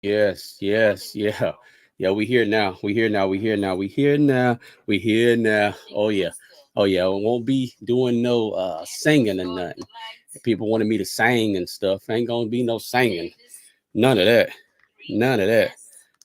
Yes, yes, yeah. Yeah, we here now. We here now. We here now. We here now. We here now. Oh yeah. Oh yeah. We won't be doing no singing and nothing. People wanted me to sing and stuff. Ain't gonna be no singing. None of that. None of that.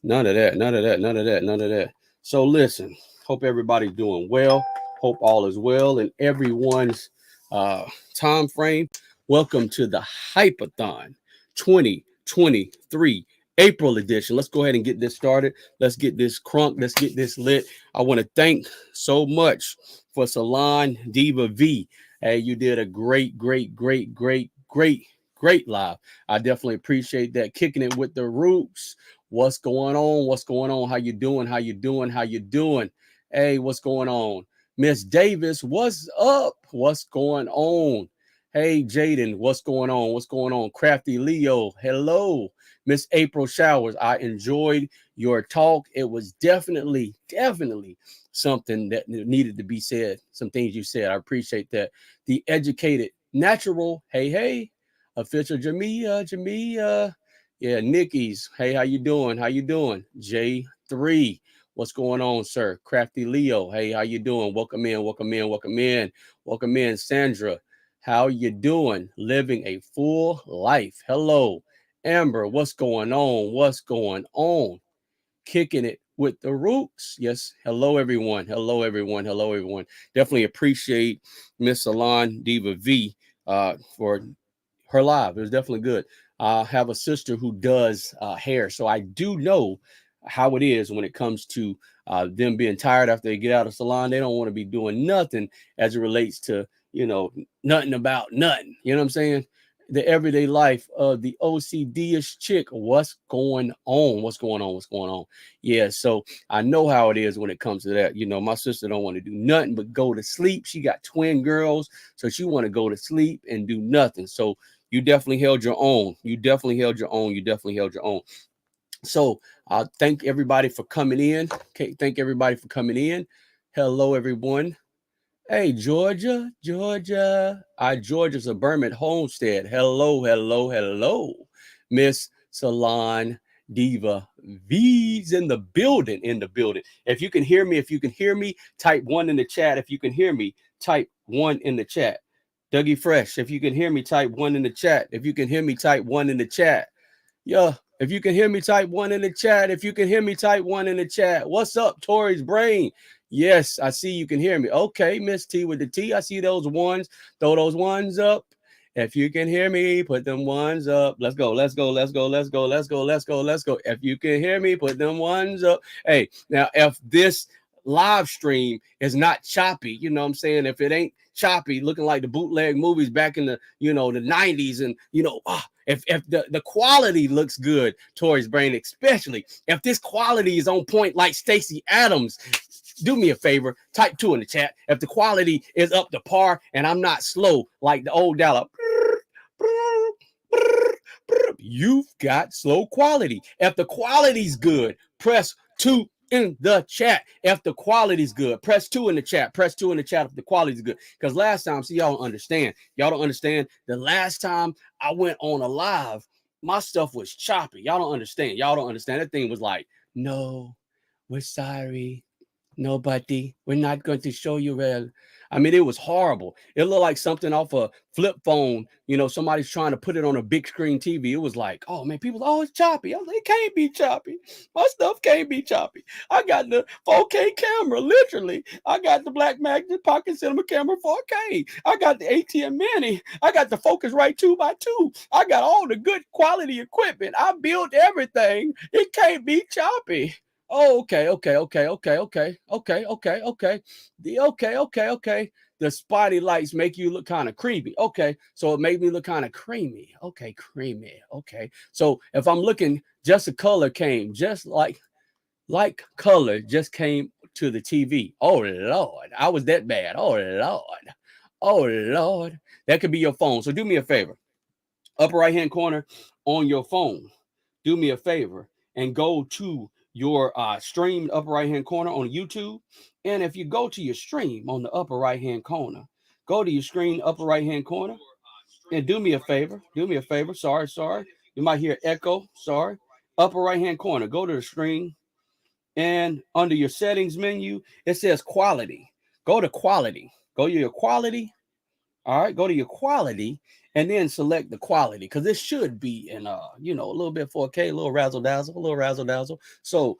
None of that. None of that. None of that. None of that. So listen, hope everybody's doing well. Hope all is well in everyone's uh time frame. Welcome to the Hypathon 2023 April edition. Let's go ahead and get this started. Let's get this crunk. Let's get this lit. I want to thank so much for Salon Diva V. Hey, you did a great live. I definitely appreciate that. Kicking it with the roots. What's going on? What's going on? How you doing? How you doing? How you doing? Hey, what's going on? Miss Davis, what's up? What's going on? Hey, Jaden, what's going on? What's going on? Crafty Leo, hello. Miss April Showers, I enjoyed your talk. It was definitely something that needed to be said. Some things you said. I appreciate that. The educated, natural, hey, official Jamia. Yeah, Nikki's. Hey, how you doing? How you doing? J3. What's going on, sir? Crafty Leo. Hey, how you doing? Welcome in, welcome in, welcome in. Welcome in, Sandra. How you doing? Living a full life. Hello. Amber, what's going on? What's going on? Kicking it with the Rooks. Yes. Hello, everyone. Hello, everyone. Hello, everyone. Definitely appreciate Miss Salon Diva V for her live. It was definitely good. I have a sister who does hair, so I do know how it is when it comes to them being tired after they get out of salon. They don't want to be doing nothing as it relates to nothing about nothing. You know what I'm saying? The everyday life of the OCD-ish chick. What's going on? What's going on? What's going on? Yeah, so I know how it is when it comes to that. My sister don't want to do nothing but go to sleep. She got twin girls, so she want to go to sleep and do nothing. So you definitely held your own. You definitely held your own. You definitely held your own. So thank everybody for coming in. Okay, thank everybody for coming in. Hello, everyone. Hey, Georgia, Georgia. Georgia's a Berman Homestead. Hello. Miss Salon Diva V's in the building. If you can hear me, type one in the chat. If you can hear me, type one in the chat. Dougie Fresh, if you can hear me, type one in the chat. If you can hear me, type one in the chat. Yeah, if you can hear me, type one in the chat. If you can hear me, type one in the chat. What's up, Tori's brain? Yes, I see you can hear me. Okay, Miss T with the T. I see those ones. Throw those ones up. If you can hear me, put them ones up. Let's go. Let's go. Let's go. Let's go. Let's go. Let's go. Let's go. If you can hear me, put them ones up. Hey, now if this live stream is not choppy, you know what I'm saying? If it ain't choppy, looking like the bootleg movies back in the, the 90s, and if the quality looks good, Tori's brain, especially if this quality is on point like Stacey Adams, do me a favor, type two in the chat. If the quality is up to par and I'm not slow like the old dollar, you've got slow quality. If the quality's good, press two in the chat. If the quality's good, press two in the chat. Press two in the chat if the quality's good. Because last time, see, y'all don't understand. Y'all don't understand. The last time I went on a live, my stuff was choppy. Y'all don't understand. Y'all don't understand. That thing was like, no, we're sorry. Nobody, we're not going to show you where. I mean, it was horrible. It looked like something off a flip phone. Somebody's trying to put it on a big screen TV. It was like, oh man, people, oh, it's choppy. I was like, it can't be choppy. My stuff can't be choppy. I got the 4K camera, literally. I got the Black Magic Pocket Cinema camera 4K. I got the ATM Mini. I got the Focusrite 2x2. I got all the good quality equipment. I built everything. It can't be choppy. Oh, okay. Okay. The spotty lights make you look kind of creepy. Okay, so it made me look kind of creamy. Okay, creamy. Okay, so if I'm looking, just a color came, just like color just came to the TV. Oh Lord, I was that bad. Oh Lord, that could be your phone. So do me a favor, upper right hand corner on your phone. Do me a favor and go to your stream upper right hand corner on YouTube. And if you go to your stream on the upper right hand corner, go to your screen upper right hand corner and do me a favor. Do me a favor. Sorry. You might hear echo. Sorry. upper right hand corner, go to the screen, and under your settings menu, it says quality. Go to quality. Go to your quality. All right, go to your quality and then select the quality because this should be in a little bit 4K, a little razzle dazzle, a little razzle dazzle. So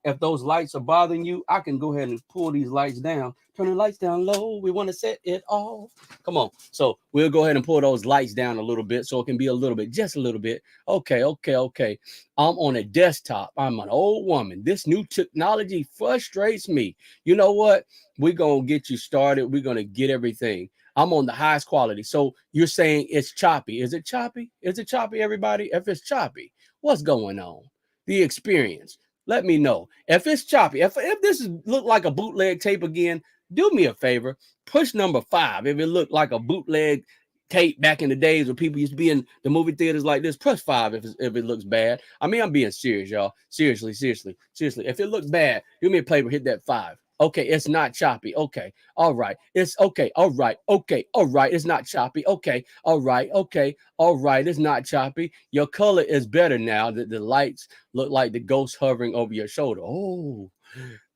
if those lights are bothering you, I can go ahead and pull these lights down. Turn the lights down low. We want to set it off. Come on. So we'll go ahead and pull those lights down a little bit so it can be a little bit, just a little bit. Okay, okay, okay. I'm on a desktop. I'm an old woman. This new technology frustrates me. You know what? We're gonna get you started. We're gonna get everything. I'm on the highest quality. So you're saying it's choppy. Is it choppy? Is it choppy, everybody? If it's choppy, what's going on? The experience. Let me know. If it's choppy, if this look like a bootleg tape again, do me a favor. Push number 5. If it looked like a bootleg tape back in the days when people used to be in the movie theaters like this, press 5 if it looks bad. I mean, I'm being serious, y'all. Seriously, seriously, seriously. If it looks bad, do me a favor, hit that 5. Okay, it's not choppy. Okay, all right. It's okay. All right. Okay. All right. It's not choppy. Okay. All right. Okay. All right. It's not choppy. Your color is better now that the lights look like the ghost hovering over your shoulder. Oh,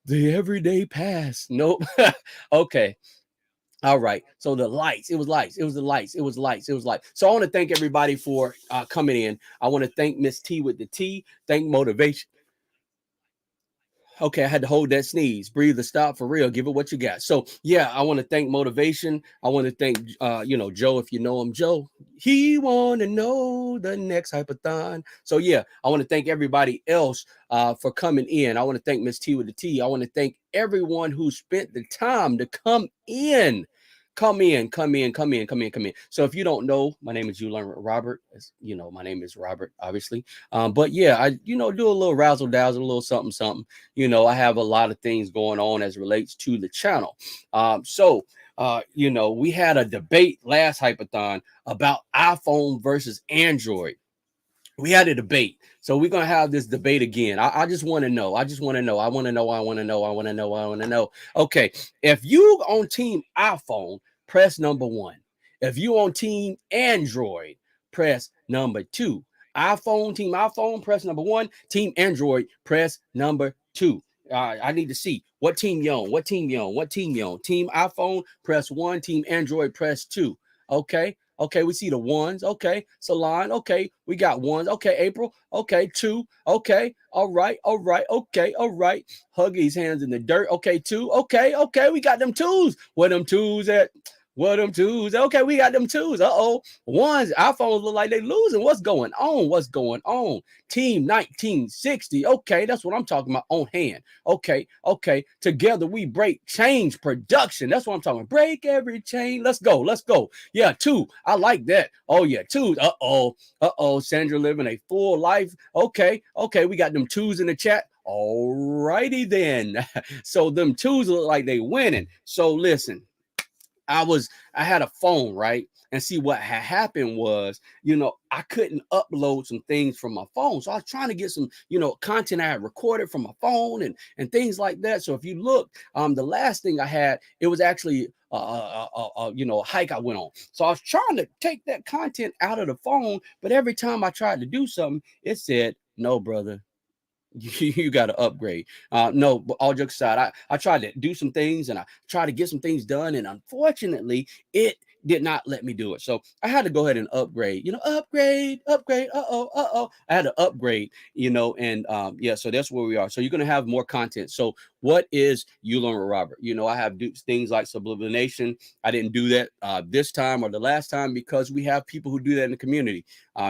the everyday pass. Nope. Okay. All right. So the lights, it was lights. It was the lights. It was lights. It was lights. So I want to thank everybody for coming in. I want to thank Miss T with the T. Thank Motivation. Okay, I had to hold that sneeze, breathe, the stop for real. Give it what you got. So yeah, I want to thank Motivation. I want to thank Joe, if you know him. Joe, he want to know the next hypathon. So yeah, I want to thank everybody else for coming in. I want to thank Miss T with the T. I want to thank everyone who spent the time to come in. Come in, come in, come in, come in, come in. So if you don't know, my name is UlearnwithRobert. As you know, my name is Robert, obviously. But yeah, I do a little razzle dazzle, a little something, something. I have a lot of things going on as relates to the channel. We had a debate last hypathon about iPhone versus Android. We had a debate. So we're gonna have this debate again. I just want to know. I just want to know. I want to know. I want to know. I want to know. I want to know. Okay. If you on team iPhone, press number 1. If you on team Android, press number 2. Team iPhone, press number 1. Team Android, press number 2. I need to see what team you on. What team you on? What team you on? Team iPhone, press 1. Team Android, press 2. Okay. Okay, we see the ones. Okay, Salon. Okay, we got ones. Okay, April. Okay, 2. Okay, all right, all right. Okay, all right. Huggy's hands in the dirt. Okay, 2. Okay, okay, we got them 2s. Where them 2s at? What them 2s? Okay, we got them 2s. Uh-oh. Ones, iPhones look like they losing. What's going on? What's going on? Team 1960. Okay, that's what I'm talking about on hand. Okay, okay. Together we break change production. That's what I'm talking about. Break every chain. Let's go. Let's go. Yeah, 2. I like that. Oh, yeah, 2. Uh-oh. Uh-oh. Sandra living a full life. Okay, okay. We got them 2s in the chat. All righty then. So them 2s look like they winning. So listen. I had a phone, right? And see what had happened was, I couldn't upload some things from my phone. So I was trying to get some, content I had recorded from my phone and things like that. So if you look, the last thing I had, it was actually a hike I went on. So I was trying to take that content out of the phone, but every time I tried to do something, it said, no, brother, you got to upgrade. No, but all jokes aside, I tried to do some things and I tried to get some things done, and unfortunately, it did not let me do it. So I had to go ahead and upgrade. Upgrade. Uh oh. I had to upgrade. And yeah. So that's where we are. So you're gonna have more content. So what is You Learn with Robert? I have things like sublimation. I didn't do that this time or the last time because we have people who do that in the community.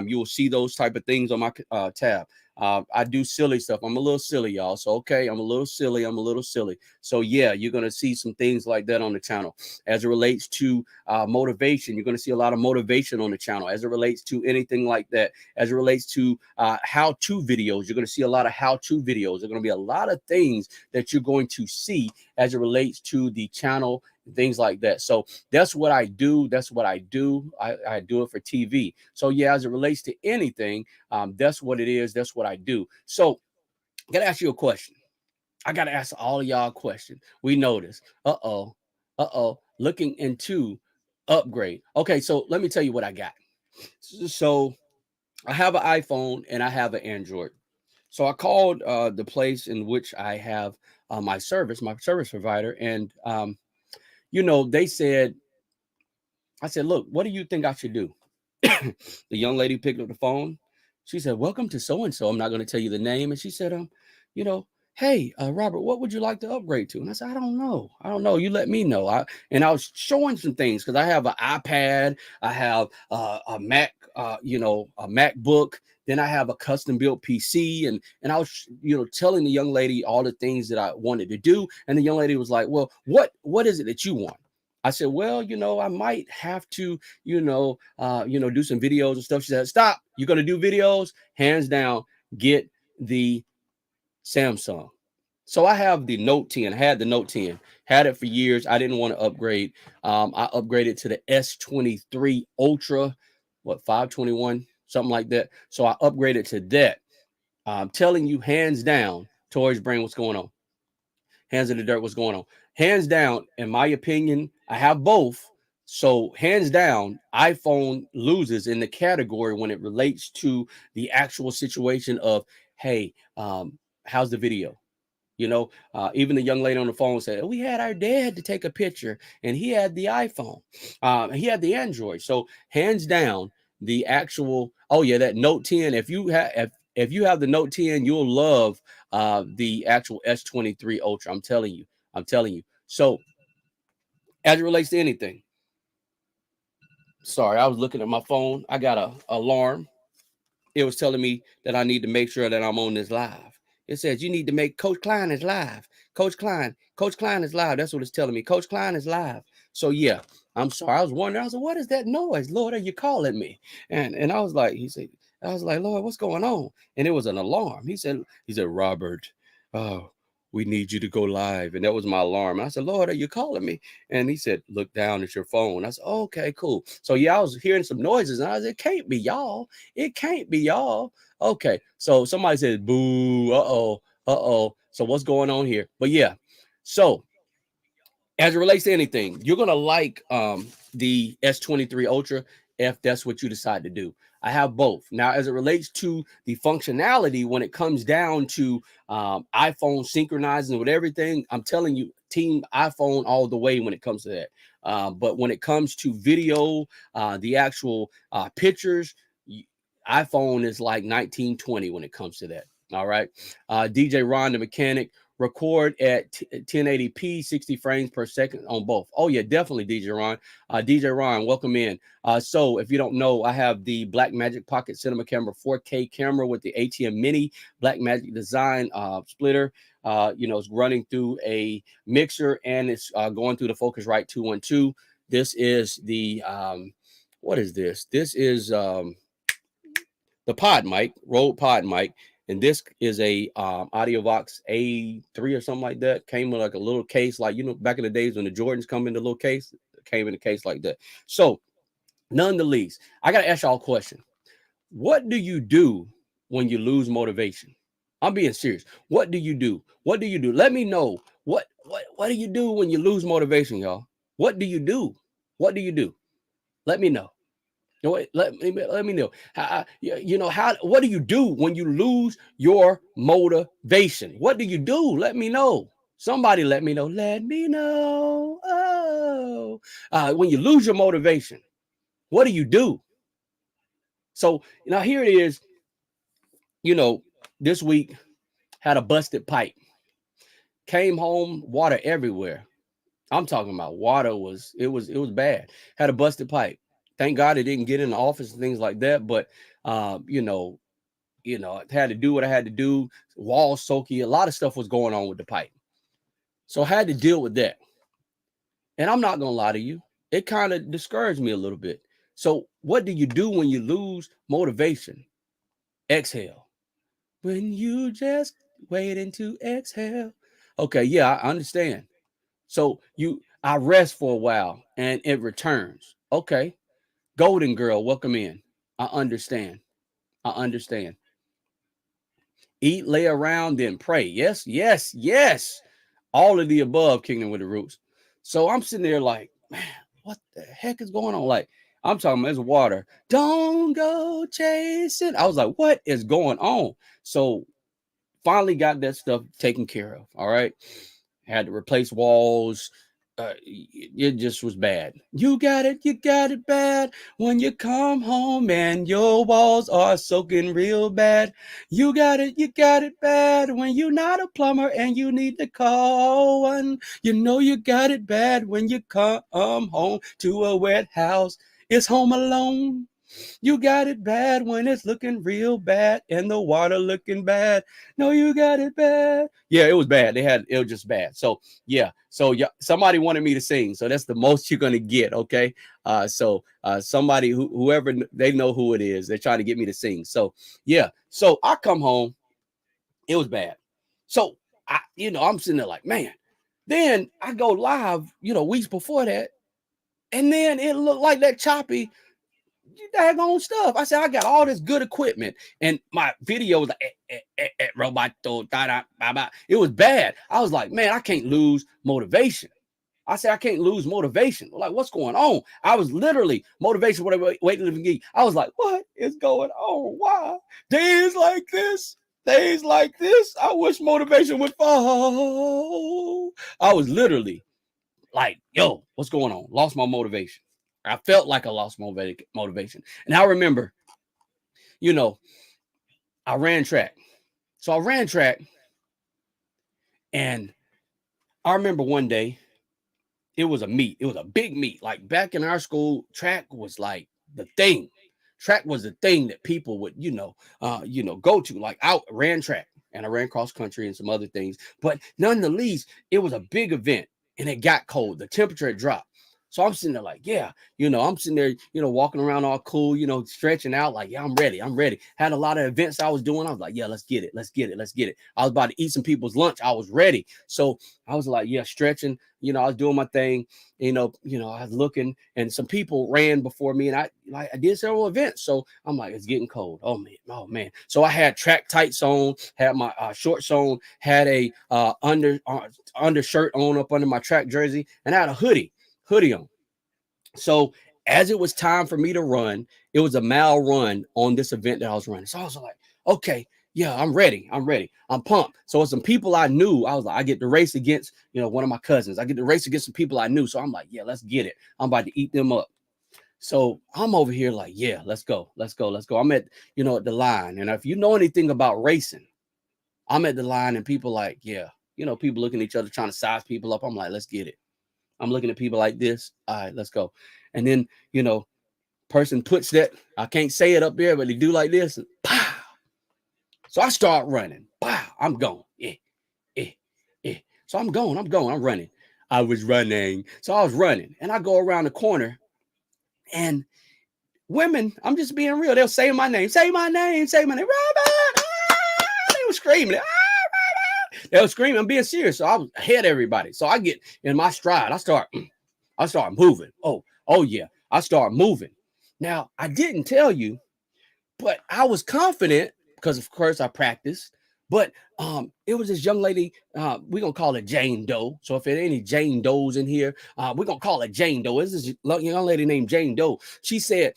You will see those type of things on my tab. I do silly stuff. I'm a little silly, y'all. So, okay, I'm a little silly. I'm a little silly. So, yeah, you're going to see some things like that on the channel. As it relates to motivation, you're going to see a lot of motivation on the channel. As it relates to anything like that, as it relates to how-to videos, you're going to see a lot of how-to videos. There are going to be a lot of things that you're going to see as it relates to the channel, things like that. So that's what I do. That's what I do. I do it for TV. So yeah, as it relates to anything, that's what it is. That's what I do. So I got to ask you a question. I got to ask all of y'all a question. We know this. Uh-oh. Uh-oh. Looking into upgrade. Okay, so let me tell you what I got. So I have an iPhone and I have an Android. So I called the place in which I have my service provider, and they said, I said, look, what do you think I should do? The young lady picked up the phone. She said, welcome to so and so. I'm not going to tell you the name. And she said, you know, hey, Robert, what would you like to upgrade to? And I said, I don't know. I don't know. You let me know. I was showing some things because I have an iPad, I have a Mac, a MacBook. Then I have a custom built PC, and I was, telling the young lady all the things that I wanted to do. And the young lady was like, well, what is it that you want? I said, well, I might have to, do some videos and stuff. She said, stop. You're going to do videos? Hands down, get the Samsung. So I have the Note 10. I had the Note 10, had it for years. I didn't want to upgrade. I upgraded to the S23 Ultra, 521, something like that. So I upgraded to that. I'm telling you, hands down, Tori's brain, what's going on? Hands in the dirt, what's going on? Hands down, in my opinion, I have both. So hands down, iPhone loses in the category when it relates to the actual situation of, hey, how's the video? Even the young lady on the phone said, we had our dad to take a picture and he had the iPhone. He had the Android. So hands down, the actual, oh yeah, that Note 10, if you have the Note 10, you'll love the actual S23 Ultra. I'm telling you. I'm telling you. So as it relates to anything, sorry, I was looking at my phone. I got a alarm. It was telling me that I need to make sure that I'm on this live. It says you need to make Coach Klein is live. Coach Klein is live. That's what it's telling me. Coach Klein is live. So yeah, I'm sorry. I was wondering. I was like, what is that noise? Lord, are you calling me? And I was like, I was like, Lord, what's going on? And it was an alarm. He said, Robert, oh, we need you to go live. And that was my alarm. And I said, Lord, are you calling me? And he said, look down at your phone. I said, okay, cool. So yeah, I was hearing some noises, and I said, it can't be y'all. It can't be y'all. Okay. So somebody says, boo. Uh-oh. Uh-oh. So what's going on here? But yeah. So as it relates to anything, you're gonna like the S23 Ultra if that's what you decide to do. I have both. Now, as it relates to the functionality, when it comes down to iPhone synchronizing with everything, I'm telling you, team iPhone all the way when it comes to that. But when it comes to video, the actual pictures, iPhone is like 1920 when it comes to that. All right. DJ Ron, the mechanic, record at 1080p, 60 frames per second on both. Oh, yeah, definitely, DJ Ron. DJ Ron, welcome in. So if you don't know, I have the Blackmagic Pocket Cinema Camera 4K camera with the ATM Mini Blackmagic design splitter. It's running through a mixer, and it's going through the Focusrite 212. This is the, what is this? This is the pod mic, Rode pod mic. And this is a AudioVox A3 or something like that. Came with like a little case, like, back in the days when the Jordans come in the little case, it came in a case like that. So none the least, I got to ask y'all a question. What do you do when you lose motivation? I'm being serious. What do you do? What do you do? Let me know. What do you do when you lose motivation, y'all? What do you do? What do you do? Let me know. Let me know. What do you do when you lose your motivation? What do you do? Let me know. Somebody let me know. Let me know. Oh, when you lose your motivation, what do you do? So now here it is. This week had a busted pipe. Came home, water everywhere. I'm talking about water was bad. Had a busted pipe. Thank God it didn't get in the office and things like that. But I had to do what I had to do. Wall soaky, a lot of stuff was going on with the pipe. So I had to deal with that. And I'm not gonna lie to you, it kind of discouraged me a little bit. So what do you do when you lose motivation? Exhale. When you just waiting to exhale. Okay, yeah, I understand. So I rest for a while and it returns. Okay. Golden girl, welcome in. I understand. I understand. Eat, lay around, then pray. Yes, yes, yes. All of the above, Kingdom with the Roots. So I'm sitting there like, man, what the heck is going on? Like, I'm talking about, it's water. Don't go chasing. I was like, what is going on? So Finally got that stuff taken care of. All right. Had to replace walls. It just was bad. You got it bad when you come home and your walls are soaking real bad. You got it bad when you're not a plumber and you need to call one. You know you got it bad when you come home to a wet house. It's Home Alone. You got it bad when it's looking real bad and the water looking bad. No, you got it bad. Yeah, it was bad. It was just bad. So yeah. So yeah, somebody wanted me to sing. So that's the most you're gonna get. Okay. Somebody whoever they know who it is, they're trying to get me to sing. So yeah. So I come home. It was bad. So I'm sitting there like, man. Then I go live, weeks before that, and then it looked like that choppy daggone stuff. I said, I got all this good equipment, and my video was like, roboto, it was bad. I was like, man, I can't lose motivation. I said, I can't lose motivation. Like, what's going on? I was literally motivation, whatever, weightlifting geek. I was like, what is going on? Why? Days like this, I wish motivation would fall. I was literally like, yo, what's going on? Lost my motivation. I felt like I lost motivation. And I remember, I ran track. So I ran track. And I remember one day, it was a meet. It was a big meet. Like back in our school, track was like the thing. Track was the thing that people would, go to. Like I ran track and I ran cross country and some other things. But nonetheless, it was a big event and it got cold. The temperature had dropped. So I'm sitting there like, yeah, I'm sitting there, walking around all cool, stretching out like, yeah, I'm ready. Had a lot of events I was doing. I was like, yeah, let's get it. I was about to eat some people's lunch. I was ready. So I was like, yeah, stretching, I was doing my thing, I was looking, and some people ran before me, and I did several events. So I'm like, it's getting cold. Oh man. So I had track tights on, had my shorts on, had a undershirt on up under my track jersey, and I had a hoodie on. So as it was time for me to run, it was a mile run on this event that I was running. So I was like, okay, yeah, I'm ready. I'm pumped. So some people I knew, I was like, I get to race against, one of my cousins. I get to race against some people I knew. So I'm like, yeah, let's get it. I'm about to eat them up. So I'm over here like, yeah, let's go. I'm at, at the line. And if you know anything about racing, I'm at the line and people like, yeah, people looking at each other, trying to size people up. I'm like, let's get it. I'm looking at people like this. All right, let's go. And then, person puts that, I can't say it up there, but they do like this. And pow. So I start running. Pow. I'm going. So I'm going. I'm running. I was running. So I was running. And I go around the corner. And women, I'm just being real. They'll say my name. Robert. They were screaming. They were screaming. I'm being serious. So I was ahead of everybody. So I get in my stride. I start moving. Oh yeah. I start moving. Now, I didn't tell you, but I was confident because of course I practiced. But it was this young lady, we're gonna call it Jane Doe. So if there are any Jane Does in here, we're gonna call it Jane Doe. This is a young lady named Jane Doe. She said,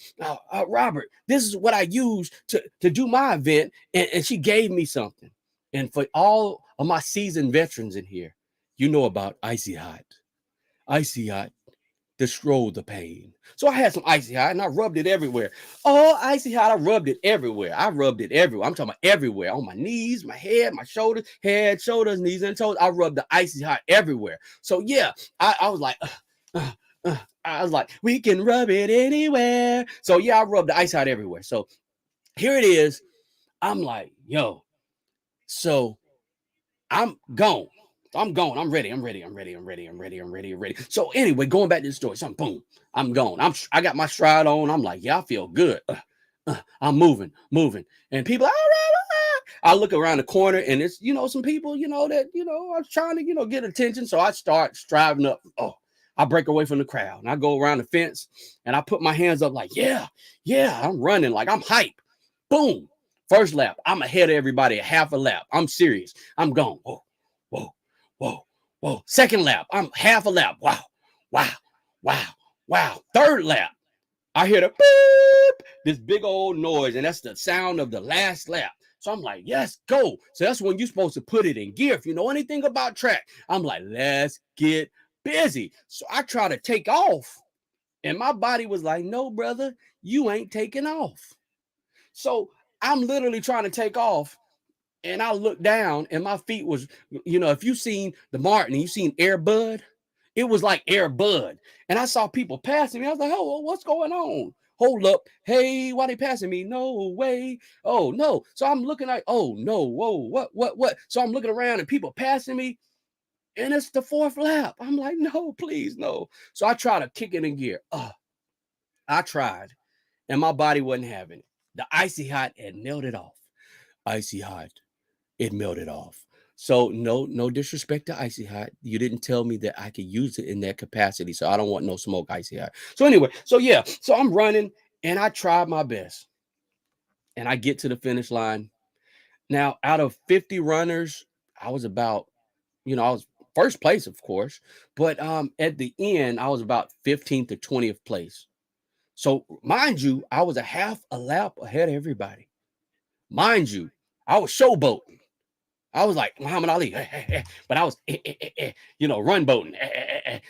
Robert, this is what I use to do my event, and she gave me something. And for all of my seasoned veterans in here, you know about Icy Hot. Icy Hot. Destroy the pain. So I had some Icy Hot and I rubbed it everywhere. Oh, Icy Hot, I rubbed it everywhere. I'm talking about everywhere. On my knees, my head, my shoulders, knees, and toes. I rubbed the Icy Hot everywhere. So yeah, I was like, I was like, we can rub it anywhere. So yeah, I rubbed the Icy Hot everywhere. So here it is. I'm like, yo. So I'm gone. I'm ready. So anyway, going back to the story. So boom, I'm gone. I got my stride on. I'm like, yeah, I feel good. I'm moving. And people, I look around the corner and it's, some people, that, I was trying to, get attention. So I start striving up. Oh, I break away from the crowd and I go around the fence and I put my hands up like, yeah, I'm running. Like I'm hype. Boom. First lap, I'm ahead of everybody a half a lap. I'm serious. I'm gone. Whoa. Second lap, I'm half a lap. Wow. Third lap, I hear the beep, this big old noise, and that's the sound of the last lap. So I'm like, yes, go. So that's when you're supposed to put it in gear. If you know anything about track, I'm like, let's get busy. So I try to take off, and my body was like, no, brother, you ain't taking off. So I'm literally trying to take off, and I looked down, and my feet was, if you seen the Martin, you seen Air Bud, it was like Air Bud. And I saw people passing me. I was like, oh, what's going on? Hold up. Hey, why they passing me? No way. Oh, no. So I'm looking like, oh, no. Whoa, what? So I'm looking around and people passing me, and it's the fourth lap. I'm like, no, please, no. So I try to kick it in gear. I tried, and my body wasn't having it. The icy hot had melted off. Icy hot. It melted off. So no disrespect to icy hot. You didn't tell me that I could use it in that capacity. So I don't want no smoke icy hot. So anyway, so I'm running, and I tried my best, and I get to the finish line. Now, out of 50 runners, I was about, I was first place, of course, but at the end, I was about 15th to 20th place. So mind you, I was a half a lap ahead of everybody. Mind you, I was showboating. I was like Muhammad Ali, but I was, run boating.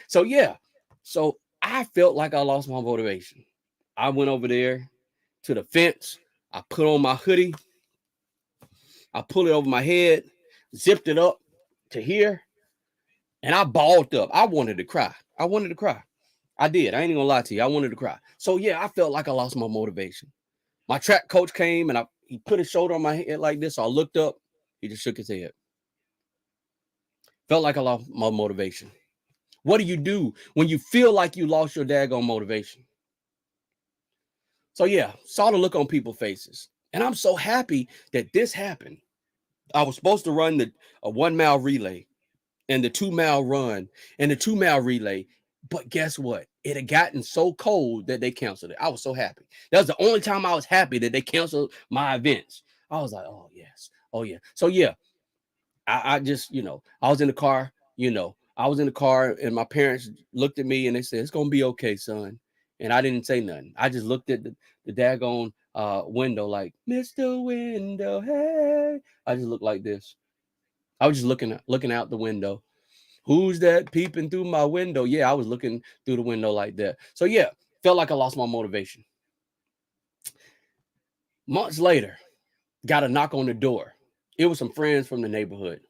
So yeah, so I felt like I lost my motivation. I went over there to the fence. I put on my hoodie. I pulled it over my head, zipped it up to here, and I balled up. I wanted to cry. I did. I ain't gonna lie to you. I wanted to cry. So yeah, I felt like I lost my motivation. My track coach came, and he put his shoulder on my head like this. So I looked up. He just shook his head. Felt like I lost my motivation. What do you do when you feel like you lost your daggone motivation? So yeah, saw the look on people's faces. And I'm so happy that this happened. I was supposed to run a 1 mile relay and the 2 mile run and the 2 mile relay. But guess what? It had gotten so cold that they canceled it. I was so happy. That was the only time I was happy that they canceled my events. I was like, oh, yes. Oh, yeah. So yeah, I just, I was in the car, and my parents looked at me and they said, it's going to be okay, son. And I didn't say nothing. I just looked at the daggone window like, Mr. Window, hey. I just looked like this. I was just looking out the window. Who's that peeping through my window? Yeah, I was looking through the window like that. So yeah, felt like I lost my motivation. Months later, got a knock on the door. It was some friends from the neighborhood.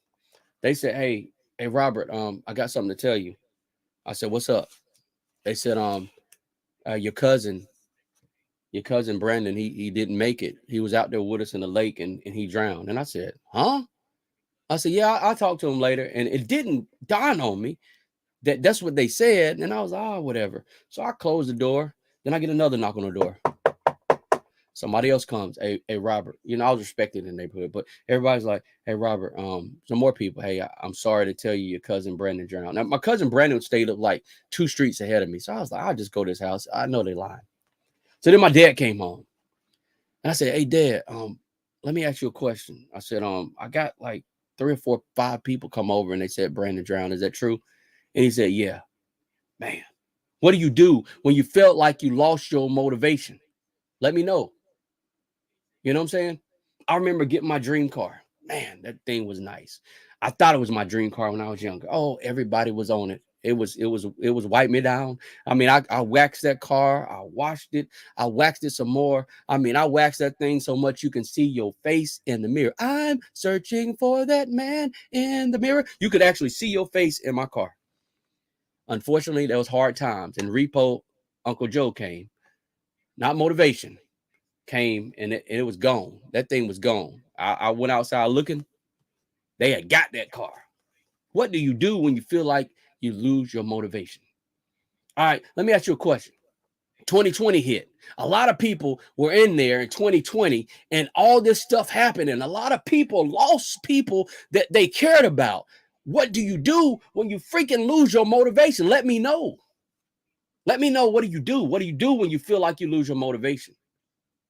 They said, hey, Robert, I got something to tell you. I said, what's up? They said, your cousin Brandon, he didn't make it. He was out there with us in the lake and he drowned. And I said, huh? I said, yeah, I'll talk to him later. And it didn't dawn on me that that's what they said. And I was, whatever. So I closed the door. Then I get another knock on the door. Somebody else comes. Hey, Robert. I was respected in the neighborhood, but everybody's like, hey, Robert, some more people. Hey, I'm sorry to tell you your cousin Brandon drowned. Now, my cousin Brandon stayed up like 2 streets ahead of me. So I was like, I'll just go to his house. I know they lying. So then my dad came home. And I said, hey, Dad, let me ask you a question. I said, I got like 3 or 4, 5 people come over and they said Brandon drowned. Is that true? And he said, yeah. Man, what do you do when you felt like you lost your motivation? Let me know. You know what I'm saying? I remember getting my dream car. Man, that thing was nice. I thought it was my dream car when I was younger. Oh, everybody was on it. It was wipe me down. I mean, I waxed that car. I washed it. I waxed it some more. I mean, I waxed that thing so much you can see your face in the mirror. I'm searching for that man in the mirror. You could actually see your face in my car. Unfortunately, there was hard times. And Repo, Uncle Joe came. Not motivation. Came and it was gone. That thing was gone. I went outside looking. They had got that car. What do you do when you feel like you lose your motivation? All right, let me ask you a question. 2020 hit. A lot of people were in there in 2020 and all this stuff happened and a lot of people lost people that they cared about. What do you do when you freaking lose your motivation? Let me know. Let me know. What do you do? What do you do when you feel like you lose your motivation?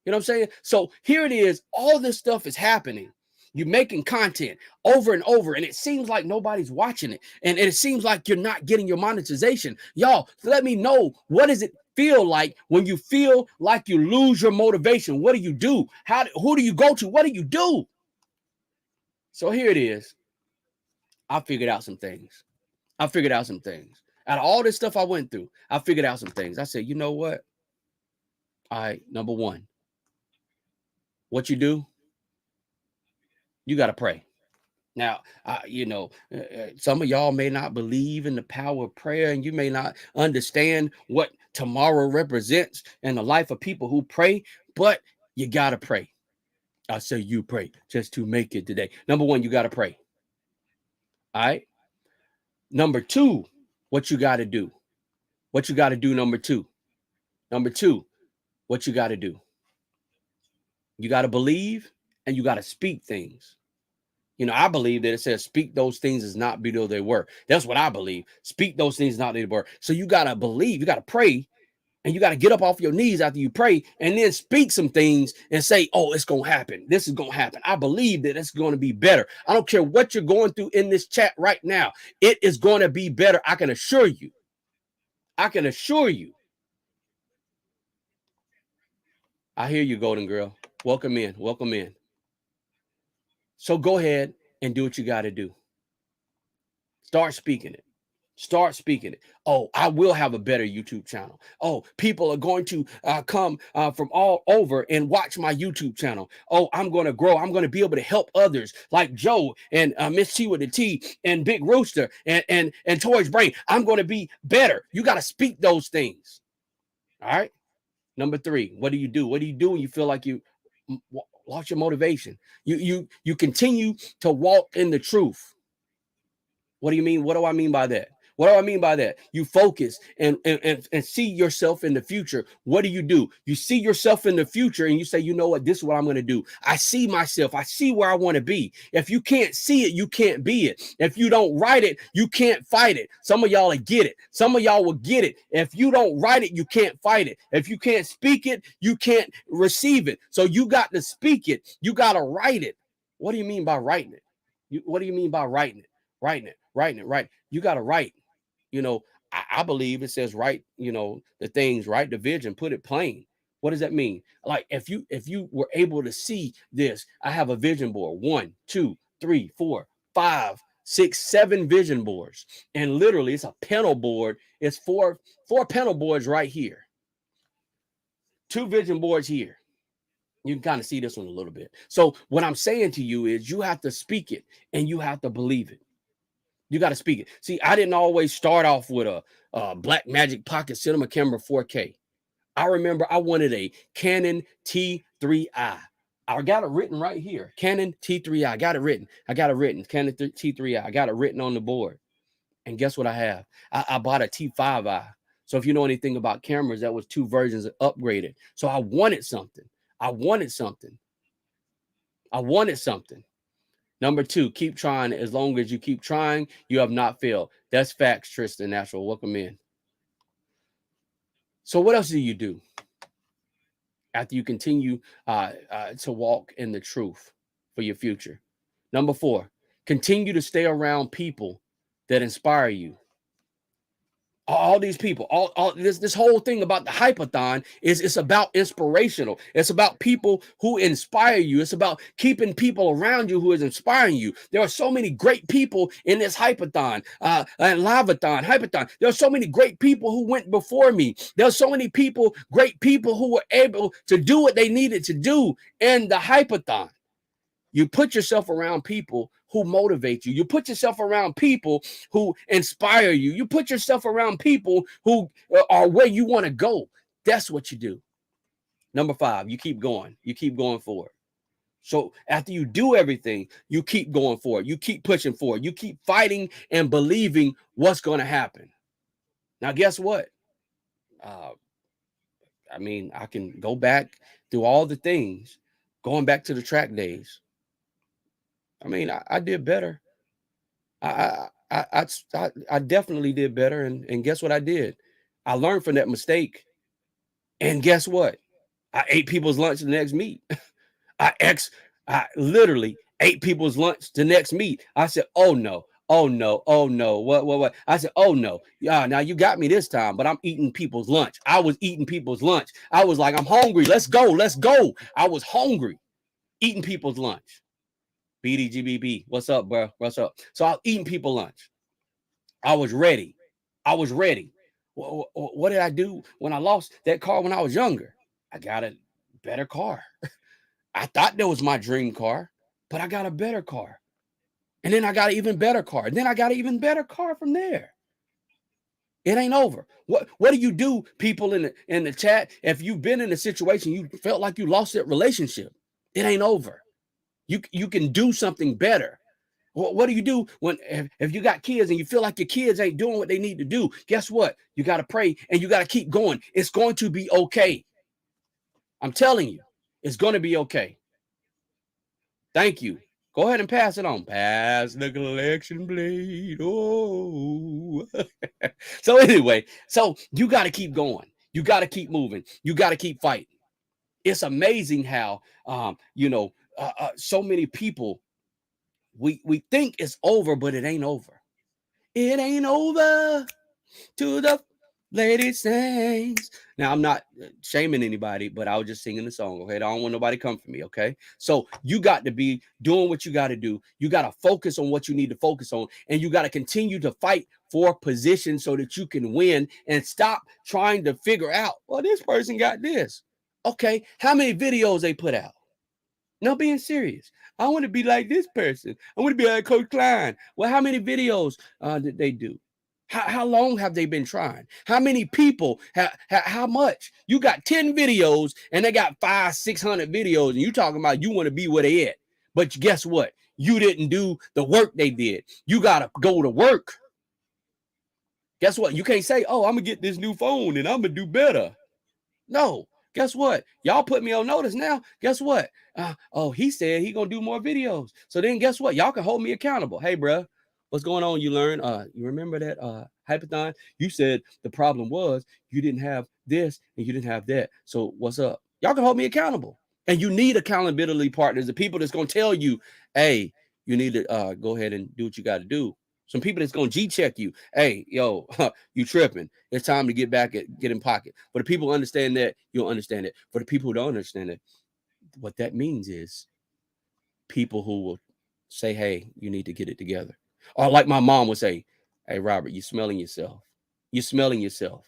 You know what I'm saying? So here it is. All this stuff is happening. You're making content over and over, and it seems like nobody's watching it. And it seems like you're not getting your monetization. Y'all, let me know, what does it feel like when you feel like you lose your motivation? What do you do? Who do you go to? What do you do? So here it is. I figured out some things. I figured out some things. Out of all this stuff I went through, I figured out some things. I said, you know what? All right, number one, what you got to pray. Now, some of y'all may not believe in the power of prayer, and you may not understand what tomorrow represents in the life of people who pray, but you got to pray. I say you pray just to make it today. Number one, you got to pray. All right. Number two, what you got to do. What you got to do, number two. Number two, what you got to do. You got to believe and you got to speak things. I believe that it says speak those things as not be though they were. That's what I believe. Speak those things not they were. So you got to believe, you got to pray, and you got to get up off your knees after you pray and then speak some things and say, oh, it's going to happen. This is going to happen. I believe that it's going to be better. I don't care what you're going through in this chat right now. It is going to be better. I can assure you. I can assure you. I hear you, Golden Girl. Welcome in. Welcome in. So go ahead and do what you got to do. Start speaking it. Start speaking it. Oh, I will have a better YouTube channel. Oh, people are going to come from all over and watch my YouTube channel. Oh, I'm going to grow. I'm going to be able to help others like Joe and Miss T with the T and Big Rooster and Toy's Brain. I'm going to be better. You got to speak those things. All right. Number three, what do you do? What do you do when you feel like you lost your motivation? You continue to walk in the truth. What do you mean? What do I mean by that? What do I mean by that? You focus and see yourself in the future. What do? You see yourself in the future and you say, you know what? This is what I'm going to do. I see myself. I see where I want to be. If you can't see it, you can't be it. If you don't write it, you can't fight it. Some of y'all will get it. Some of y'all will get it. If you don't write it, you can't fight it. If you can't speak it, you can't receive it. So you got to speak it. You got to write it. What do you mean by writing it? What do you mean by writing it? Writing it, right? You got to write. I believe it says write, the things, write the vision, put it plain. What does that mean? Like if you were able to see this, I have a vision board, 1, 2, 3, 4, 5, 6, 7 vision boards. And literally it's a panel board. It's four panel boards right here. 2 vision boards here. You can kind of see this one a little bit. So what I'm saying to you is you have to speak it and you have to believe it. You got to speak it. See, I didn't always start off with a Blackmagic Pocket Cinema Camera 4K. I remember I wanted a Canon T3i. I got it written right here. Canon T3i. I got it written. Canon T3i. I got it written on the board. And guess what I have? I bought a T5i. So if you know anything about cameras, that was 2 versions upgraded. So I wanted something. Number 2, keep trying. As long as you keep trying, you have not failed. That's facts, Tristan Natural. Welcome in. So what else do you do after you continue to walk in the truth for your future? Number 4, continue to stay around people that inspire you. All these people, all this whole thing about the hypathon is it's about inspirational. It's about people who inspire you. It's about keeping people around you who is inspiring you. There are so many great people in this hypathon and lavathon, hypathon. There are so many great people who went before me. There are so many great people who were able to do what they needed to do in the hypathon. You put yourself around people who motivate you. You put yourself around people who inspire you. You put yourself around people who are where you want to go. That's what you do. Number 5, you keep going. You keep going forward. So after you do everything, you keep going forward. You keep pushing forward. You keep fighting and believing what's going to happen. Now, guess what? I can go back through all the things, going back to the track days. I did better. I definitely did better. And guess what I did? I learned from that mistake. And guess what? I ate people's lunch the next meet. I literally ate people's lunch the next meet. I said, oh no. What? I said, oh no. Yeah, now you got me this time, but I'm eating people's lunch. I was eating people's lunch. I was like, I'm hungry. Let's go. I was hungry, eating people's lunch. BDGBB, what's up, bro? What's up? So I was eating people lunch. I was ready. I was ready. What did I do when I lost that car when I was younger? I got a better car. I thought that was my dream car, but I got a better car. And then I got an even better car. And then I got an even better car from there. It ain't over. What do you do, people in the chat? If you've been in a situation you felt like you lost that relationship, it ain't over. You can do something better. What do you do when if you got kids and you feel like your kids ain't doing what they need to do? Guess what? You got to pray and you got to keep going. It's going to be okay. I'm telling you, it's going to be okay. Thank you. Go ahead and pass it on. Pass the collection blade. Oh. So anyway, so you got to keep going. You got to keep moving. You got to keep fighting. It's amazing how, so many people, we think it's over, but it ain't over. It ain't over to the lady sings. Now, I'm not shaming anybody, but I was just singing the song, okay? I don't want nobody come for me, okay? So you got to be doing what you got to do. You got to focus on what you need to focus on, and you got to continue to fight for position so that you can win and stop trying to figure out, well, this person got this. Okay, how many videos they put out? No, being serious. I want to be like this person. I want to be like Coach Klein. Well, how many videos did they do? How long have they been trying? How many people? How much? You got 10 videos and they got 500-600 videos, and you talking about you want to be where they at. But guess what? You didn't do the work they did. You got to go to work. Guess what? You can't say, oh, I'm going to get this new phone and I'm going to do better. No. Guess what? Y'all put me on notice now. Guess what? He said he gonna do more videos. So then guess what? Y'all can hold me accountable. Hey, bro, what's going on? You learn. You remember that hypathon? You said the problem was you didn't have this and you didn't have that. So what's up? Y'all can hold me accountable. And you need accountability partners, the people that's gonna tell you, hey, you need to go ahead and do what you got to do. Some people that's gonna G-check you. Hey, yo, you tripping. It's time to get in pocket. For the people who understand that, you'll understand it. For the people who don't understand it, what that means is people who will say, hey, you need to get it together. Or like my mom would say, hey, Robert, you're smelling yourself. You're smelling yourself.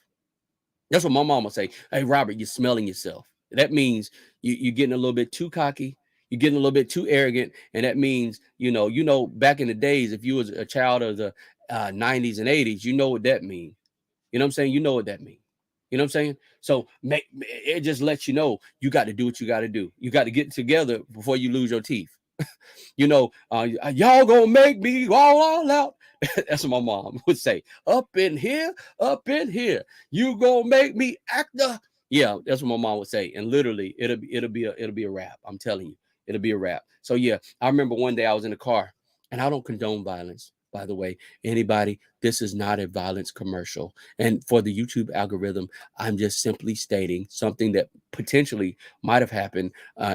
That's what my mom would say. Hey, Robert, you're smelling yourself. That means you're getting a little bit too cocky. You're getting a little bit too arrogant. And that means, back in the days, if you was a child of the 90s and 80s, you know what that means. You know what I'm saying? You know what that means. You know what I'm saying? So it just lets you know you got to do what you got to do. You got to get together before you lose your teeth. Y'all gonna make me all out. That's what my mom would say. Up in here. You gonna make me actor. Yeah, that's what my mom would say. And literally, it'll be a wrap. I'm telling you, it'll be a wrap. So yeah, I remember one day I was in the car, and I don't condone violence. By the way, anybody, this is not a violence commercial. And for the YouTube algorithm, I'm just simply stating something that potentially might have happened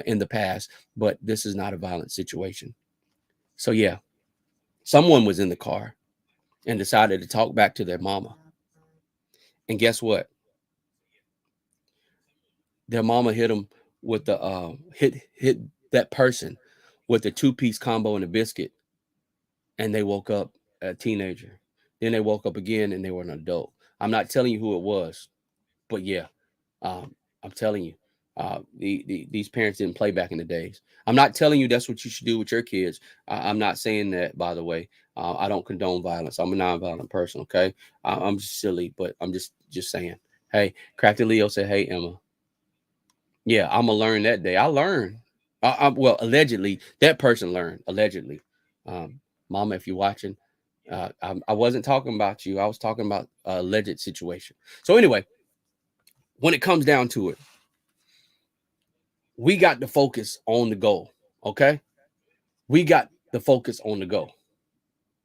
in the past, but this is not a violent situation. So yeah, someone was in the car and decided to talk back to their mama. And guess what? Their mama hit them with the hit that person with the 2-piece combo and a biscuit, and they woke up a teenager. Then they woke up again and they were an adult. I'm not telling you who it was, but yeah, I'm telling you, these parents didn't play back in the days. I'm not telling you that's what you should do with your kids. I'm not saying that, by the way. I don't condone violence. I'm a nonviolent person. Okay, I'm just silly, but I'm just saying. Hey, Crafty Leo said, "Hey Emma, yeah, I'm gonna learn that day. I learned. Well, allegedly, that person learned. Allegedly, Mama, if you're watching, I wasn't talking about you. I was talking about a alleged situation. So anyway, when it comes down to it, we got to focus on the goal. Okay, we got to focus on the goal.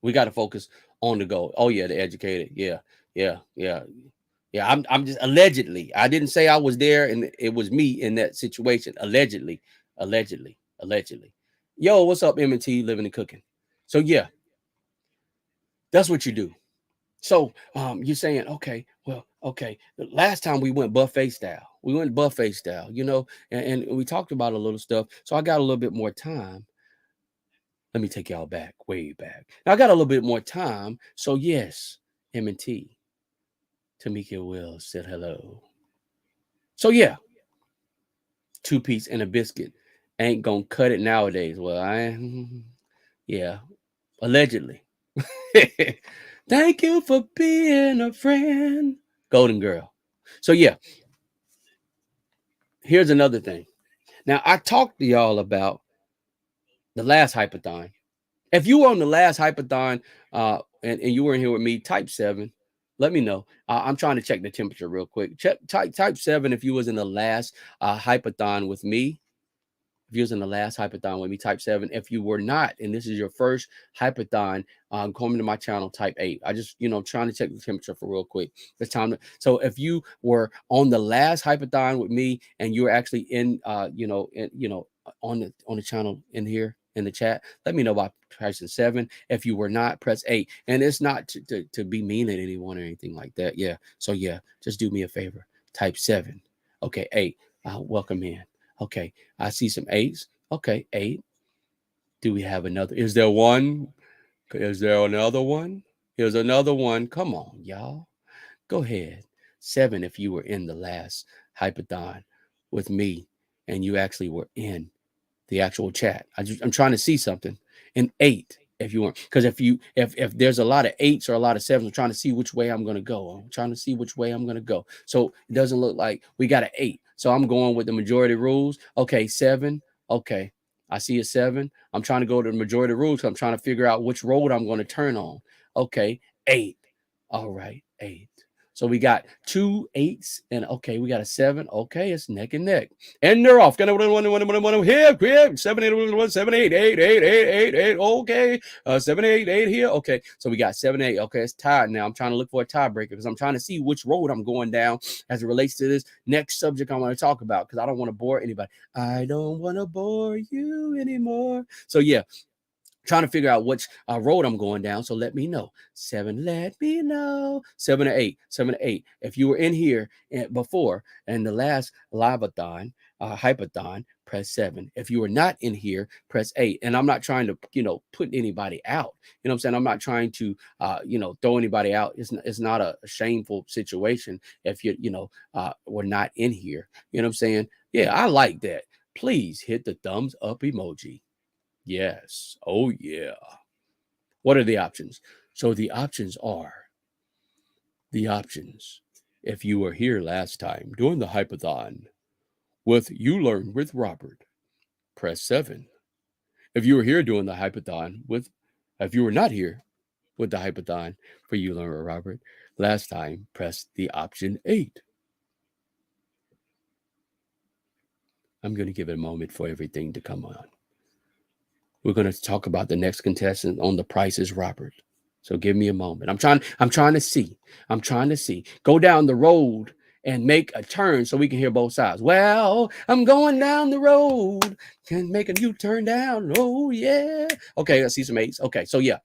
We got to focus on the goal. Oh yeah, the educated. Yeah. I'm just allegedly. I didn't say I was there and it was me in that situation. Allegedly. Yo, what's up, M&T living and cooking? So yeah, that's what you do. So you're saying, okay, well, okay. The last time we went buffet style. And we talked about a little stuff. So I got a little bit more time. Let me take y'all back, way back. Now I got a little bit more time. So yes, M&T, Tamika Will said hello. So yeah, 2-piece and a biscuit ain't gonna cut it nowadays. Well, yeah, allegedly. Thank you for being a friend, Golden Girl. So yeah, here's another thing. Now I talked to y'all about the last hypathon. If you were on the last hypathon and you were in here with me, type 7. Let me know. I'm trying to check the temperature real quick. Type 7 if you was in the last hypathon with me. If you was in the last hypathon with me, type 7. If you were not, and this is your first hypathon, coming to my channel, type 8. I just, trying to check the temperature for real quick. It's time to, so if you were on the last hypathon with me and you were actually in, on the channel in here in the chat, let me know by pressing 7. If you were not, press 8. And it's not to be mean at anyone or anything like that. Yeah. So yeah, just do me a favor. Type 7. Okay, 8. Welcome in. Okay, I see some 8s. Okay, 8. Do we have another? Is there one? Is there another one? Here's another one. Come on, y'all. Go ahead. 7 if you were in the last hypathon with me and you actually were in the actual chat. I'm trying to see something. And 8 if you weren't, because if there's a lot of 8s or a lot of 7s, I'm trying to see which way I'm gonna go. I'm trying to see which way I'm gonna go. So it doesn't look like we got an 8. So I'm going with the majority rules. Okay, 7. Okay, I see a 7. I'm trying to go to the majority rules. I'm trying to figure out which road I'm going to turn on. Okay, 8. All right, 8. So we got 2 8s and okay, we got a 7. Okay, it's neck and neck. And they're off. Here, 7 8 7 8 8 8 8 8 8. Okay, 7 8 8 here. Okay, so we got 7 8. Okay, it's tied now. I'm trying to look for a tiebreaker because I'm trying to see which road I'm going down as it relates to this next subject I want to talk about because I don't want to bore anybody. I don't want to bore you anymore. So yeah, trying to figure out which road I'm going down. So let me know. 7, let me know. 7 or 8. 7 or 8. If you were in here before and the last live-a-thon, hypathon, press 7. If you were not in here, press 8. And I'm not trying to, put anybody out. You know what I'm saying? I'm not trying to, throw anybody out. It's not a shameful situation if we're not in here. You know what I'm saying? Yeah, I like that. Please hit the thumbs up emoji. Yes. Oh, yeah. What are the options? So the options are If you were here last time during the hypathon with You Learn with Robert, press 7. If you were here doing the hypathon if you were not here with the hypathon for You Learn with Robert last time, press the option 8. I'm going to give it a moment for everything to come on. We're going to talk about the next contestant on The Price is Robert. So give me a moment. I'm trying to see. Go down the road and make a turn so we can hear both sides. Well, I'm going down the road. Can make a U-turn down. Oh, yeah. Okay, I see some 8s. Okay, so yeah.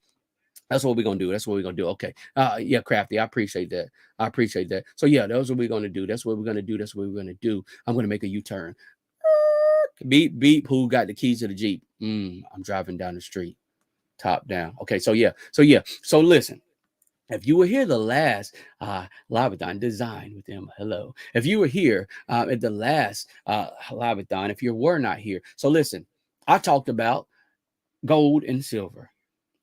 That's what we're gonna do. Okay. Yeah, Crafty. I appreciate that. So yeah, that's what we're gonna do. I'm gonna make a U-turn. Beep, beep. Who got the keys to the Jeep? I'm driving down the street, top down. Okay, so yeah. So listen, if you were here the last Livathon design with them, hello. If you were here at the last Livathon, if you were not here, so listen, I talked about gold and silver.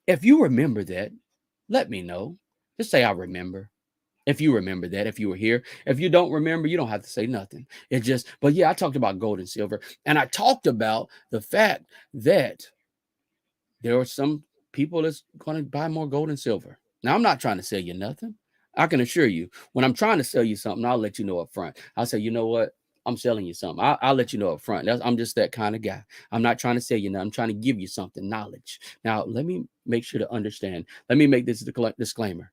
If you remember that, let me know. Just say I remember. If you remember that, if you were here, if you don't remember, you don't have to say nothing. But yeah, I talked about gold and silver, and I talked about the fact that there are some people that's going to buy more gold and silver. Now, I'm not trying to sell you nothing. I can assure you, when I'm trying to sell you something, I'll let you know up front. I'll say, you know what? I'm selling you something. I'll let you know up front. I'm just that kind of guy. I'm not trying to sell you nothing. I'm trying to give you something, knowledge. Now, let me make sure to understand. Let me make this disclaimer.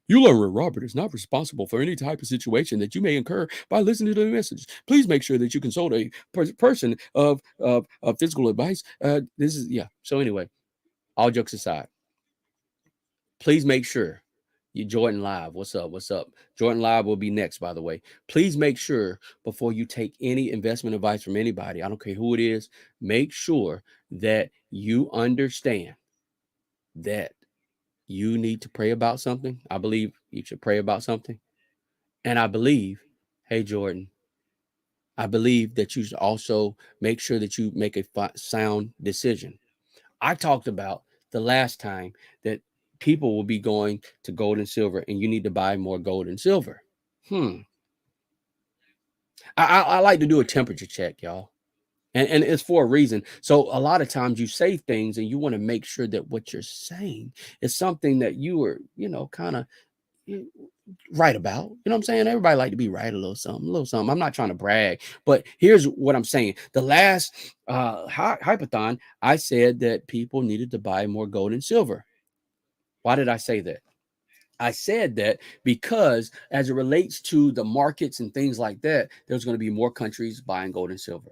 You Learn with Robert is not responsible for any type of situation that you may incur by listening to the message. Please make sure that you consult a person of physical advice. So anyway, all jokes aside, please make sure You Jordan Live. What's up? What's up? Jordan Live will be next, by the way. Please make sure before you take any investment advice from anybody, I don't care who it is, make sure that you understand that you need to pray about something. I believe you should pray about something. And I believe, hey, Jordan, I believe that you should also make sure that you make a sound decision. I talked about the last time that people will be going to gold and silver, and you need to buy more gold and silver. Hmm. I like to do a temperature check, y'all. And it's for a reason. So a lot of times you say things and you want to make sure that what you're saying is something that you are, kind of right about. You know what I'm saying? Everybody like to be right a little something, a little something. I'm not trying to brag, but here's what I'm saying. The last hypathon, I said that people needed to buy more gold and silver. Why did I say that? I said that because as it relates to the markets and things like that, there's going to be more countries buying gold and silver.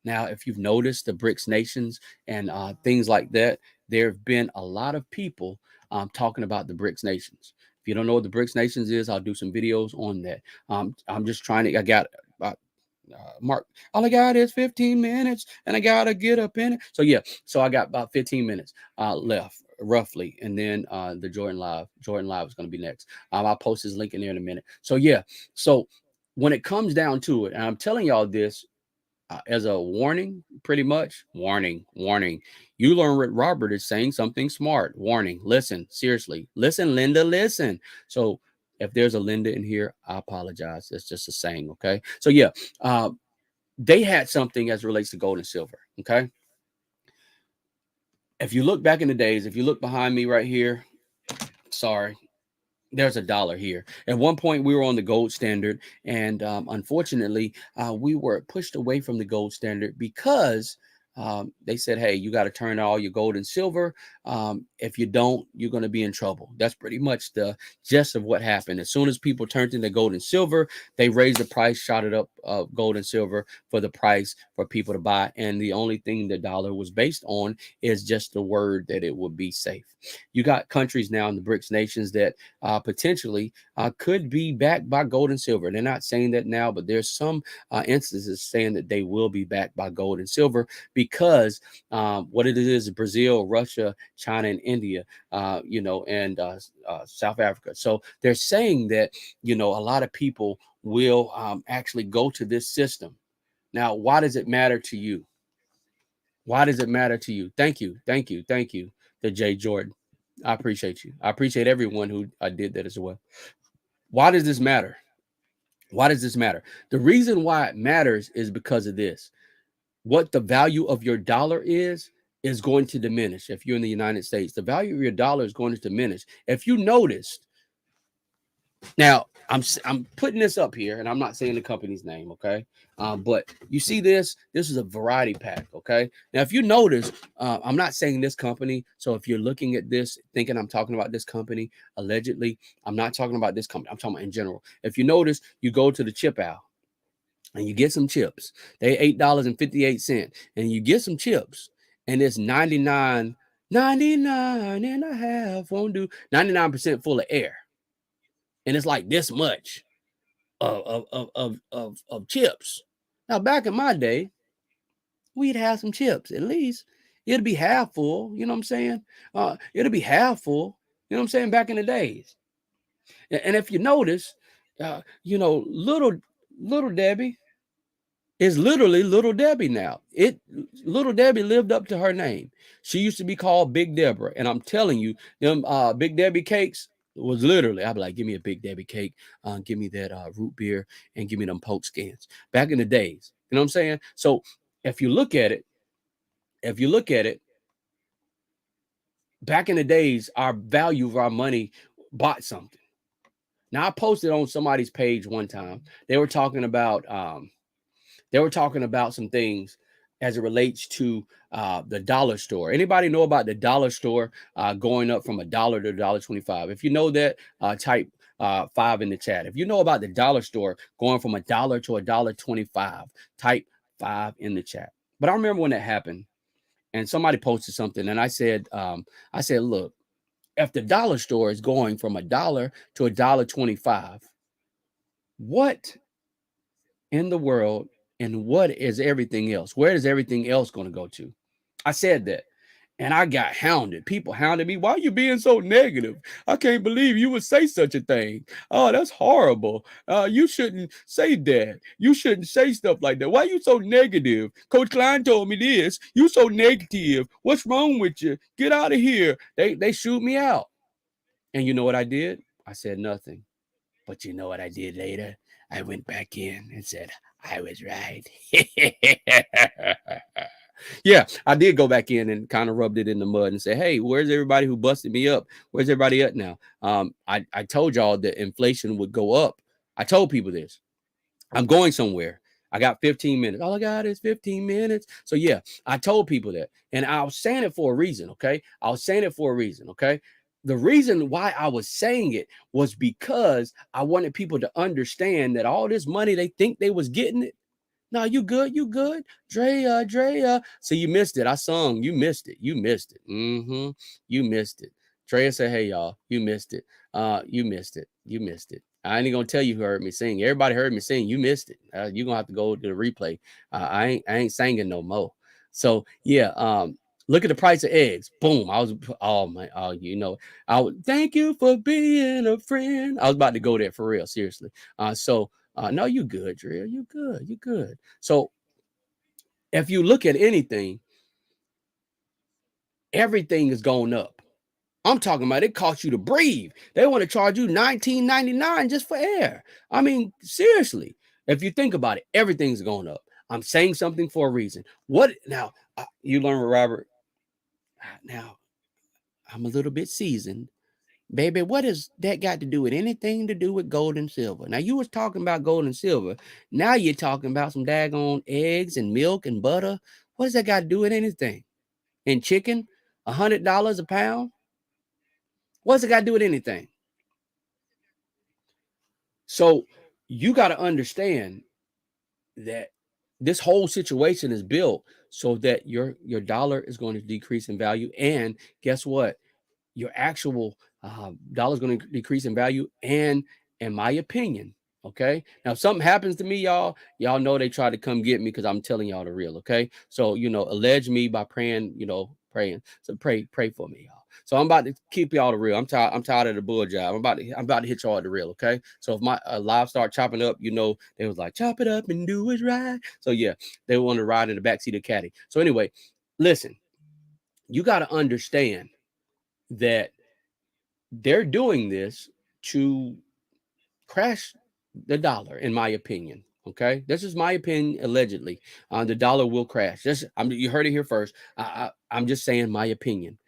Now, if you've noticed the BRICS nations and things like that, there have been a lot of people talking about the BRICS nations. If you don't know what the BRICS nations is, I'll do some videos on that. I'm just trying to, I got about Mark, all I got is 15 minutes and I got to get up in it. So, yeah, so I got about 15 minutes left roughly. And then the Jordan Live is going to be next. I'll post his link in there in a minute. So, yeah, so when it comes down to it, and I'm telling y'all this, as a warning, pretty much. Warning. You learn what Robert is saying something smart. Warning. Listen, seriously. Listen, Linda, listen. So if there's a Linda in here, I apologize. It's just a saying, okay? So yeah, they had something as it relates to gold and silver, okay? If you look back in the days, if you look behind me right here, sorry, there's a dollar here. At one point, we were on the gold standard, and unfortunately, we were pushed away from the gold standard because they said, "Hey, you got to turn all your gold and silver. If you don't, you're going to be in trouble." That's pretty much the gist of what happened. As soon as people turned into gold and silver, they raised the price, shot it up, gold and silver for the price for people to buy. And the only thing the dollar was based on is just the word that it would be safe. You got countries now in the BRICS nations that potentially could be backed by gold and silver. They're not saying that now, but there's some instances saying that they will be backed by gold and silver because what it is Brazil, Russia, China, and India, and South Africa. So they're saying that, a lot of people will actually go to this system. Now, why does it matter to you? Why does it matter to you? Thank you to Jay Jordan. I appreciate you. I appreciate everyone who did that as well. Why does this matter? Why does this matter? The reason why it matters is because of this. What the value of your dollar is going to diminish. If you're in the United States, the value of your dollar is going to diminish. If you noticed, now I'm putting this up here, and I'm not saying the company's name, okay? But you see this? This is a variety pack, okay? Now, if you notice, I'm not saying this company. So if you're looking at this, thinking I'm talking about this company, allegedly, I'm not talking about this company. I'm talking about in general. If you notice, you go to the chip aisle and you get some chips. They $8.58, and you get some chips, and it's 99 and a half won't do 99% full of air, and it's like this much of chips. Now, back in my day, we'd have some chips. At least it'd be half full. You know what I'm saying? It'll be half full. You know what I'm saying? Back in the days. And if you notice, little Debbie is literally Little Debbie now. Little Debbie lived up to her name. She used to be called Big Deborah, and I'm telling you, them Big Debbie cakes was literally. I'd be like, give me a Big Debbie cake, give me that root beer, and give me them poke skins. Back in the days, you know what I'm saying? So if you look at it, if you look at it, back in the days, our value of our money bought something. Now I posted on somebody's page one time. They were talking about some things as it relates to the dollar store. Anybody know about the dollar store going up from $1 to $1.25? If you know that, type 5 in the chat. If you know about the dollar store going from $1 to $1.25, type 5 in the chat. But I remember when that happened, and somebody posted something, and I said, look, if the dollar store is going from $1 to $1.25, what in the world and what is everything else? Where is everything else going to go to? I said that. And I got hounded. People hounded me. Why are you being so negative? I can't believe you would say such a thing. Oh, that's horrible. You shouldn't say that. You shouldn't say stuff like that. Why are you so negative? Coach Klein told me this. You so negative. What's wrong with you? Get out of here. They shoot me out. And you know what I did? I said nothing. But you know what I did later? I went back in and said, I was right. Yeah, I did go back in and kind of rubbed it in the mud and say, hey, where's everybody who busted me up? Where's everybody at now? I told y'all that inflation would go up. I told people this. I'm going somewhere. I got 15 minutes. All I got is 15 minutes. So yeah, I told people that. And I was saying it for a reason, okay? I was saying it for a reason, okay? The reason why I was saying it was because I wanted people to understand that all this money they think they was getting it. No, you good, you good. Drea. So you missed it. I sung. You missed it. You missed it. You missed it. Drea said, hey, y'all, you missed it. You missed it. You missed it. I ain't gonna tell you who heard me sing. Everybody heard me sing. You missed it. You're gonna have to go to the replay. I ain't singing no more. So yeah, look at the price of eggs. Boom. I was oh my I would thank you for being a friend. I was about to go there for real, seriously. No, you good, Drea. You good. You good. So if you look at anything, everything is going up. I'm talking about it costs you to breathe. They want to charge you $19.99 just for air. I mean, seriously, if you think about it, everything's going up. I'm saying something for a reason. What now? You learn with Robert. Now, I'm a little bit seasoned. Baby, what has that got to do with anything to do with gold and silver? Now, you was talking about gold and silver. Now you're talking about some daggone eggs and milk and butter. What does that got to do with anything? And chicken, $100 a pound? What's it got to do with anything? So you got to understand that this whole situation is built so that your dollar is going to decrease in value. And guess what? Your actual dollar is going to decrease in value. And in my opinion, okay. Now, if something happens to me, y'all know they try to come get me because I'm telling y'all the real. Okay. So, allege me by praying, praying. So pray for me, y'all. So I'm about to keep y'all the real. I'm tired of the bull job. I'm about to hit y'all at the real. Okay. So if my live start chopping up, they was like, chop it up and do it right. So yeah, they want to ride in the backseat of caddy. So anyway, listen, you got to understand that they're doing this to crash the dollar, in my opinion. Okay, this is my opinion. Allegedly, the dollar will crash. You heard it here first. I'm just saying my opinion.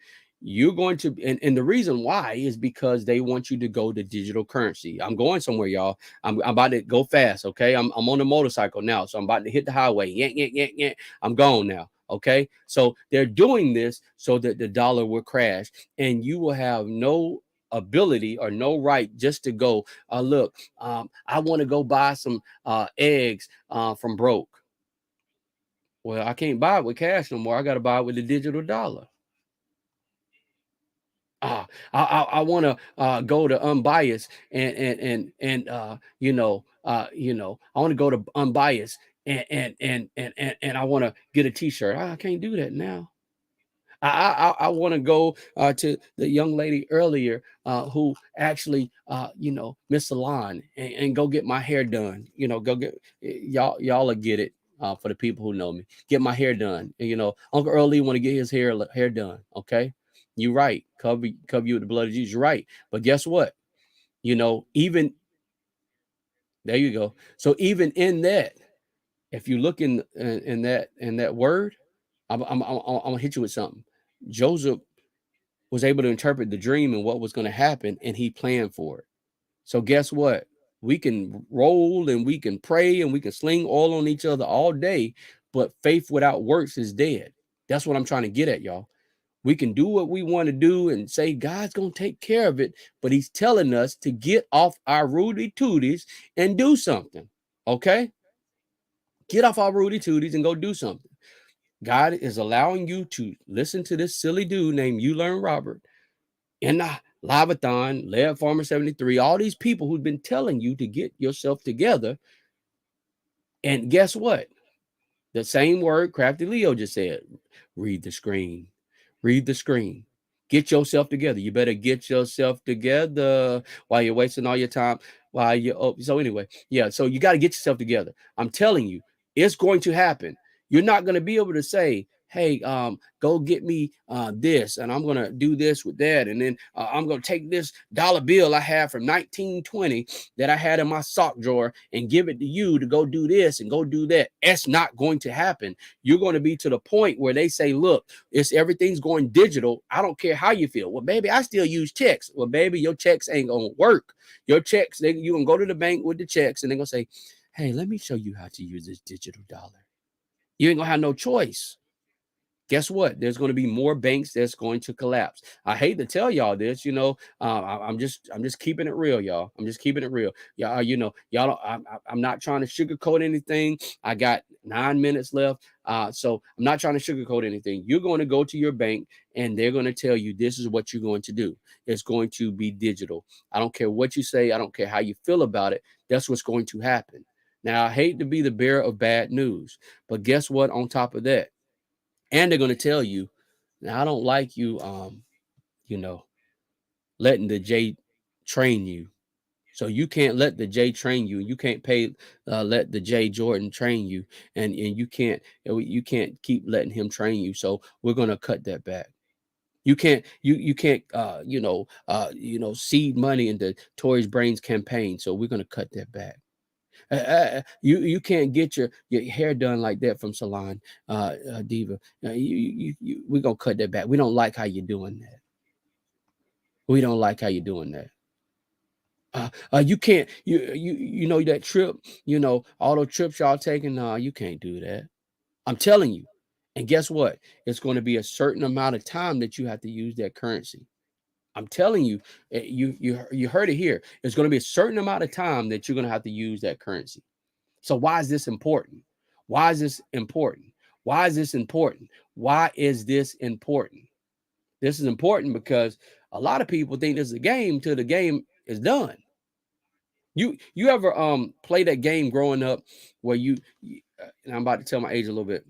You're going to, and the reason why is because they want you to go to digital currency. I'm going somewhere, y'all. I'm about to go fast. Okay, I'm on a motorcycle now, so I'm about to hit the highway. Yeah. I'm gone now. Okay, so they're doing this so that the dollar will crash, and you will have no ability or no right just to go look, I want to go buy some eggs from broke. Well, I can't buy it with cash no more. I got to buy it with the digital dollar. I want to go to unbiased I want to go to unbiased and I want to get a t-shirt. I can't do that now. I want to go to the young lady earlier who actually, Miss Salon and go get my hair done. Go get y'all will get it for the people who know me. Get my hair done. Uncle Early want to get his hair done. Okay, you're right. Cover you with the blood of Jesus. You're right. But guess what? Even there you go. So even in that, if you look in that word, I'm gonna hit you with something. Joseph was able to interpret the dream and what was going to happen, and he planned for it. So guess what? We can roll and we can pray and we can sling oil on each other all day, but faith without works is dead. That's what I'm trying to get at, y'all. We can do what we want to do and say God's going to take care of it, but he's telling us to get off our Rudy Tooties and do something. Okay? Get off our Rudy Tooties and go do something. God is allowing you to listen to this silly dude named UlearnWithRobert in the Live-a-thon, Led Farmer 73, all these people who've been telling you to get yourself together. And guess what? The same word Crafty Leo just said. Read the screen. Read the screen. Get yourself together. You better get yourself together while you're wasting all your time. While you so anyway, yeah. So you got to get yourself together. I'm telling you, it's going to happen. You're not going to be able to say, "Hey, go get me this, and I'm going to do this with that, and then I'm going to take this dollar bill I have from 1920 that I had in my sock drawer and give it to you to go do this and go do that." It's not going to happen. You're going to be to the point where they say, "Look, it's everything's going digital. I don't care how you feel." Well, baby, I still use checks. Well, baby, your checks ain't gonna work. Your checks, you gonna go to the bank with the checks, and they're gonna say, "Hey, let me show you how to use this digital dollar." You ain't gonna have no choice. Guess what? There's going to be more banks that's going to collapse. I hate to tell y'all this, I'm just keeping it real, y'all. I'm just keeping it real, y'all. Y'all. I'm not trying to sugarcoat anything. I got 9 minutes left, so I'm not trying to sugarcoat anything. You're going to go to your bank, and they're going to tell you this is what you're going to do. It's going to be digital. I don't care what you say. I don't care how you feel about it. That's what's going to happen. Now, I hate to be the bearer of bad news, but guess what? On top of that. And they're going to tell you, now I don't like you, you know, letting the J train you. So you can't let the J train you. You can't let the J Jordan train you, and you can't keep letting him train you. So we're gonna cut that back. You can't seed money into Tory's Brains campaign. So we're gonna cut that back. You can't get your hair done like that from salon, diva. We're gonna cut that back. We don't like how you're doing that. We don't like how you're doing that. You can't. You know that trip. All those trips y'all taking. You can't do that. I'm telling you. And guess what? It's going to be a certain amount of time that you have to use that currency. I'm telling you. You heard it here. It's going to be a certain amount of time that you're going to have to use that currency. So why is this important? Why is this important? Why is this important? Why is this important? This is important because a lot of people think this is a game till the game is done. You ever play that game growing up where and I'm about to tell my age a little bit.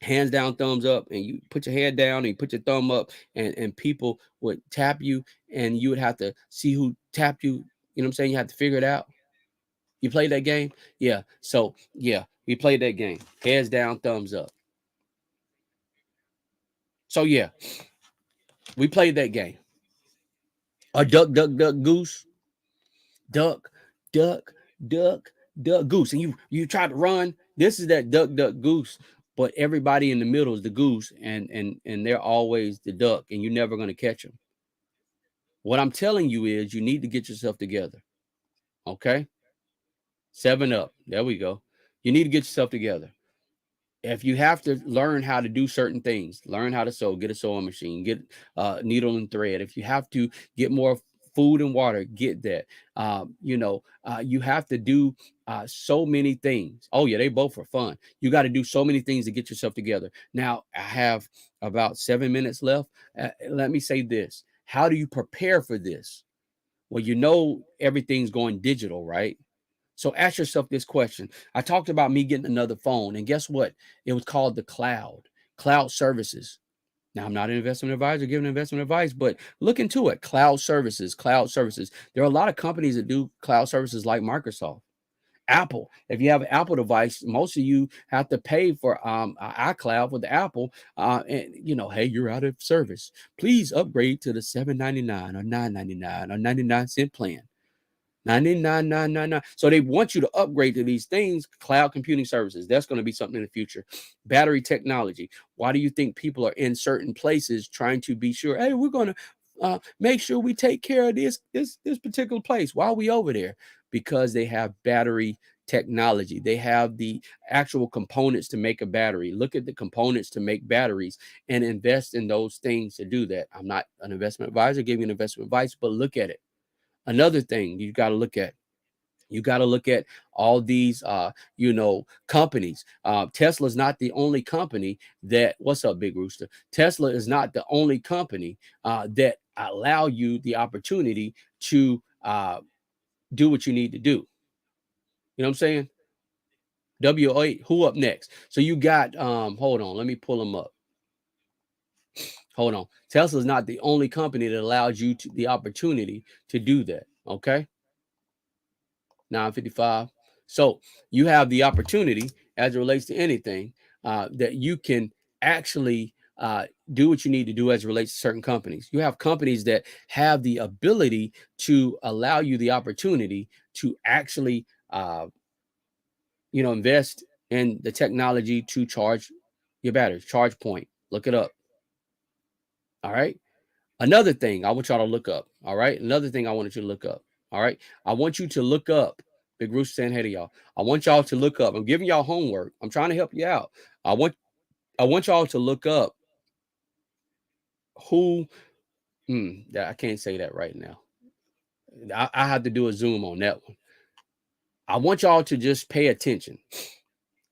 Hands down, thumbs up, and you put your head down and you put your thumb up, and people would tap you, and you would have to see who tapped you. You know what I'm saying? You have to figure it out. You played that game? Yeah. So yeah, we played that game. Heads down, thumbs up. So yeah, we played that game. A duck, duck, duck, goose, duck, duck, duck, duck, goose. And you try to run. This is that duck, duck, goose. But everybody in the middle is the goose, and they're always the duck, and you're never gonna catch them. What I'm telling you is you need to get yourself together. Okay? 7 up. There we go. You need to get yourself together. If you have to learn how to do certain things, learn how to sew, get a sewing machine, get needle and thread. If you have to get more food and water, get that. You have to do so many things. Oh yeah, they both are fun. You got to do so many things to get yourself together. Now I have about 7 minutes left. Let me say this: how do you prepare for this? Well, everything's going digital, right? So ask yourself this question. I talked about me getting another phone, and guess what? It was called the cloud services. Now, I'm not an investment advisor giving investment advice, but look into it. Cloud services, cloud services. There are a lot of companies that do cloud services like Microsoft. Apple. If you have an Apple device, most of you have to pay for iCloud with the Apple. And hey, you're out of service. Please upgrade to the $7.99 or $9.99 or 99-cent plan. 99,999. So they want you to upgrade to these things, cloud computing services. That's going to be something in the future. Battery technology. Why do you think people are in certain places trying to be sure, hey, we're going to make sure we take care of this particular place while we over there? Because they have battery technology. They have the actual components to make a battery. Look at the components to make batteries and invest in those things to do that. I'm not an investment advisor giving you investment advice, but look at it. Another thing you got to look at, You got to look at all these, companies. Tesla is not the only company that. What's up, Big Rooster? Tesla is not the only company that allow you the opportunity to do what you need to do. You know what I'm saying? W8. Who up next? So you got. Hold on. Let me pull them up. Hold on. Tesla is not the only company that allows you the opportunity to do that. Okay. 9:55. So you have the opportunity as it relates to anything that you can actually do what you need to do as it relates to certain companies. You have companies that have the ability to allow you the opportunity to actually, invest in the technology to charge your batteries. Charge Point. Look it up. All right. Another thing I want y'all to look up. All right. Another thing I wanted you to look up. All right. I want you to look up. Big Rooster saying hey to y'all. I want y'all to look up. I'm giving y'all homework. I'm trying to help you out. I want y'all to look up who. I can't say that right now. I have to do a zoom on that one. I want y'all to just pay attention.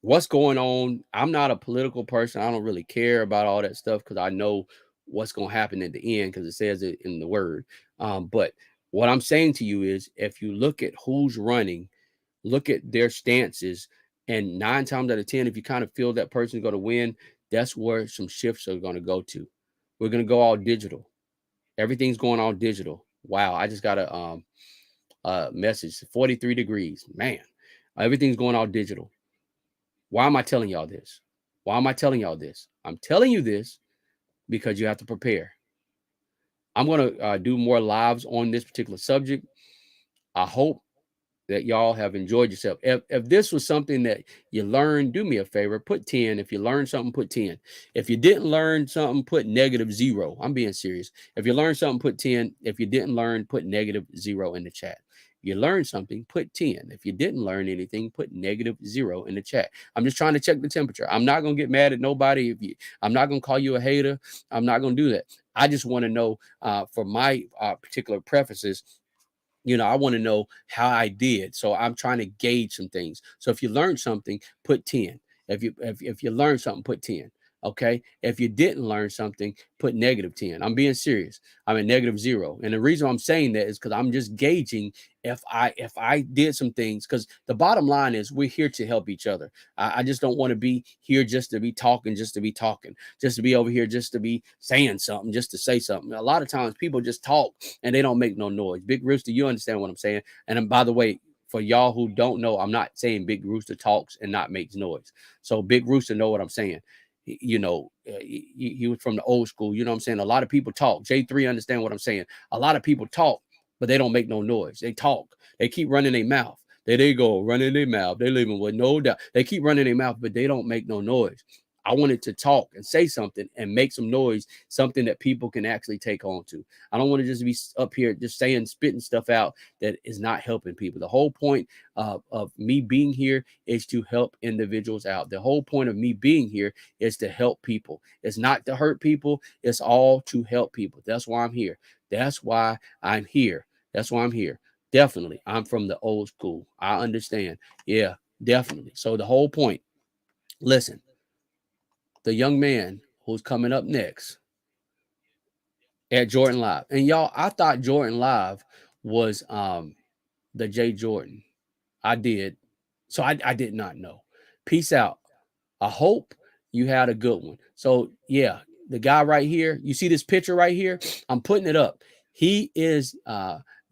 What's going on? I'm not a political person. I don't really care about all that stuff because I know what's going to happen at the end because it says it in the word. But what I'm saying to you is if you look at who's running, look at their stances, and 9 times out of 10, if you kind of feel that person's going to win, that's where some shifts are going to go to. We're going to go all digital. Everything's going all digital. Wow. I just got a message 43 degrees. Man, everything's going all digital. Why am I telling y'all this? Why am I telling y'all this? I'm telling you this because you have to prepare. I'm going to do more lives on this particular subject. I hope that y'all have enjoyed yourself. If this was something that you learned, do me a favor, put 10. If you learned something, put 10. If you didn't learn something, put -0. I'm being serious. If you learned something, put 10. If you didn't learn, put -0 in the chat. You learned something, put 10. If you didn't learn anything, put -0 in the chat. I'm just trying to check the temperature. I'm not going to get mad at nobody. I'm not going to call you a hater. I'm not going to do that. I just want to know for my particular prefaces, I want to know how I did. So I'm trying to gauge some things. So if you learned something, put 10. If you learned something, put 10. Okay. If you didn't learn something, put -10. I'm being serious. I'm at -0. And the reason I'm saying that is because I'm just gauging if I did some things, because the bottom line is we're here to help each other. I just don't want to be here just to be talking, just to be over here, just to be saying something, just to say something. A lot of times people just talk and they don't make no noise. Big Rooster, you understand what I'm saying? And by the way, for y'all who don't know, I'm not saying Big Rooster talks and not makes noise. So Big Rooster know what I'm saying. He was from the old school. You know what I'm saying? A lot of people talk. J3 understand what I'm saying. A lot of people talk, but they don't make no noise. They talk. They keep running their mouth. There they go, running their mouth. They living with no doubt. They keep running their mouth, but they don't make no noise. I wanted to talk and say something and make some noise, something that people can actually take on to. I don't want to just be up here just saying, spitting stuff out that is not helping people. The whole point of me being here is to help individuals out. The whole point of me being here is to help people. It's not to hurt people. It's all to help people. That's why I'm here. That's why I'm here. That's why I'm here. Definitely. I'm from the old school. I understand. Yeah, definitely. So the whole point, listen, the young man who's coming up next at Jordan Live. And y'all, I thought Jordan Live was the Jay Jordan. I did. So I did not know. Peace out. I hope you had a good one. So yeah, the guy right here, you see this picture right here? I'm putting it up. He is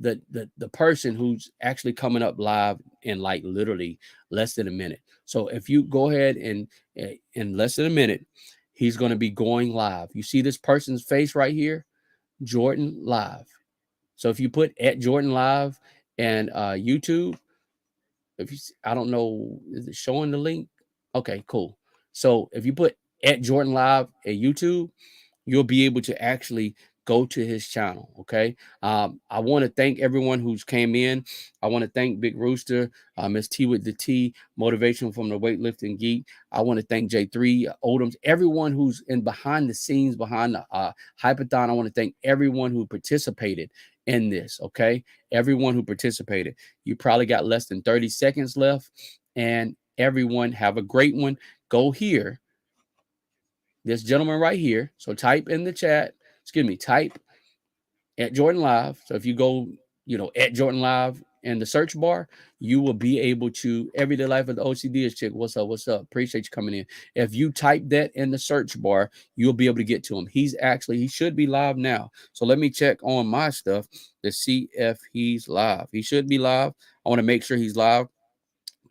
the person who's actually coming up live in like literally less than a minute. So if you go ahead and in less than a minute, he's going to be going live. You see this person's face right here? Jordan Live. So if you put at Jordan Live and YouTube, if you I don't know, is it showing the link? Okay, cool. So if you put at Jordan Live at YouTube, you'll be able to actually go to his channel. Okay. I want to thank everyone who's came in. I want to thank Big Rooster, Miss T with the T, Motivation from the Weightlifting Geek. I want to thank J3, Odoms, everyone who's in behind the scenes, behind the Hypathon. I want to thank everyone who participated in this. Okay. Everyone who participated, you probably got less than 30 seconds left. And everyone have a great one. Go here, this gentleman right here. So type in the chat, excuse me, type at Jordan Live. So if you go, at Jordan Live in the search bar, you will be able to everyday life of the OCD is chick. What's up? What's up? Appreciate you coming in. If you type that in the search bar, you'll be able to get to him. He should be live now. So let me check on my stuff to see if he's live. He should be live. I want to make sure he's live.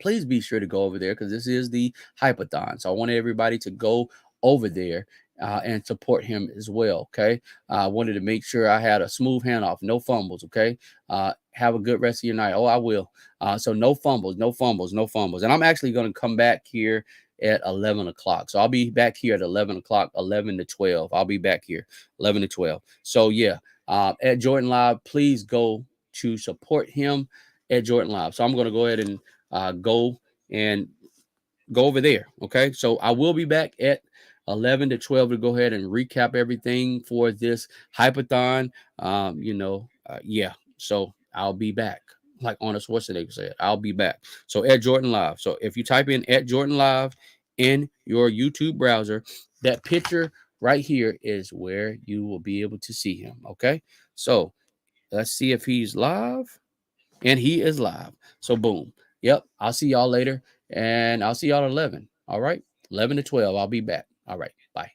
Please be sure to go over there because this is the Hypathon. So I want everybody to go over there and support him as well. Okay. I wanted to make sure I had a smooth handoff, no fumbles. Okay. Have a good rest of your night. Oh, I will. So no fumbles, no fumbles, no fumbles. And I'm actually going to come back here at 11 o'clock. So I'll be back here at 11 o'clock, 11 to 12. I'll be back here 11 to 12. So yeah, at Jordan Live, please go to support him at Jordan Live. So I'm going to go ahead and go over there. Okay. So I will be back at 11 to 12 to go ahead and recap everything for this Hypathon. Yeah. So I'll be back. Like Arnold Schwarzenegger said, I'll be back. So at Jordan Live. So if you type in at Jordan Live in your YouTube browser, that picture right here is where you will be able to see him. Okay. So let's see if he's live. And he is live. So boom. Yep. I'll see y'all later. And I'll see y'all at 11. All right. 11 to 12. I'll be back. All right. Bye.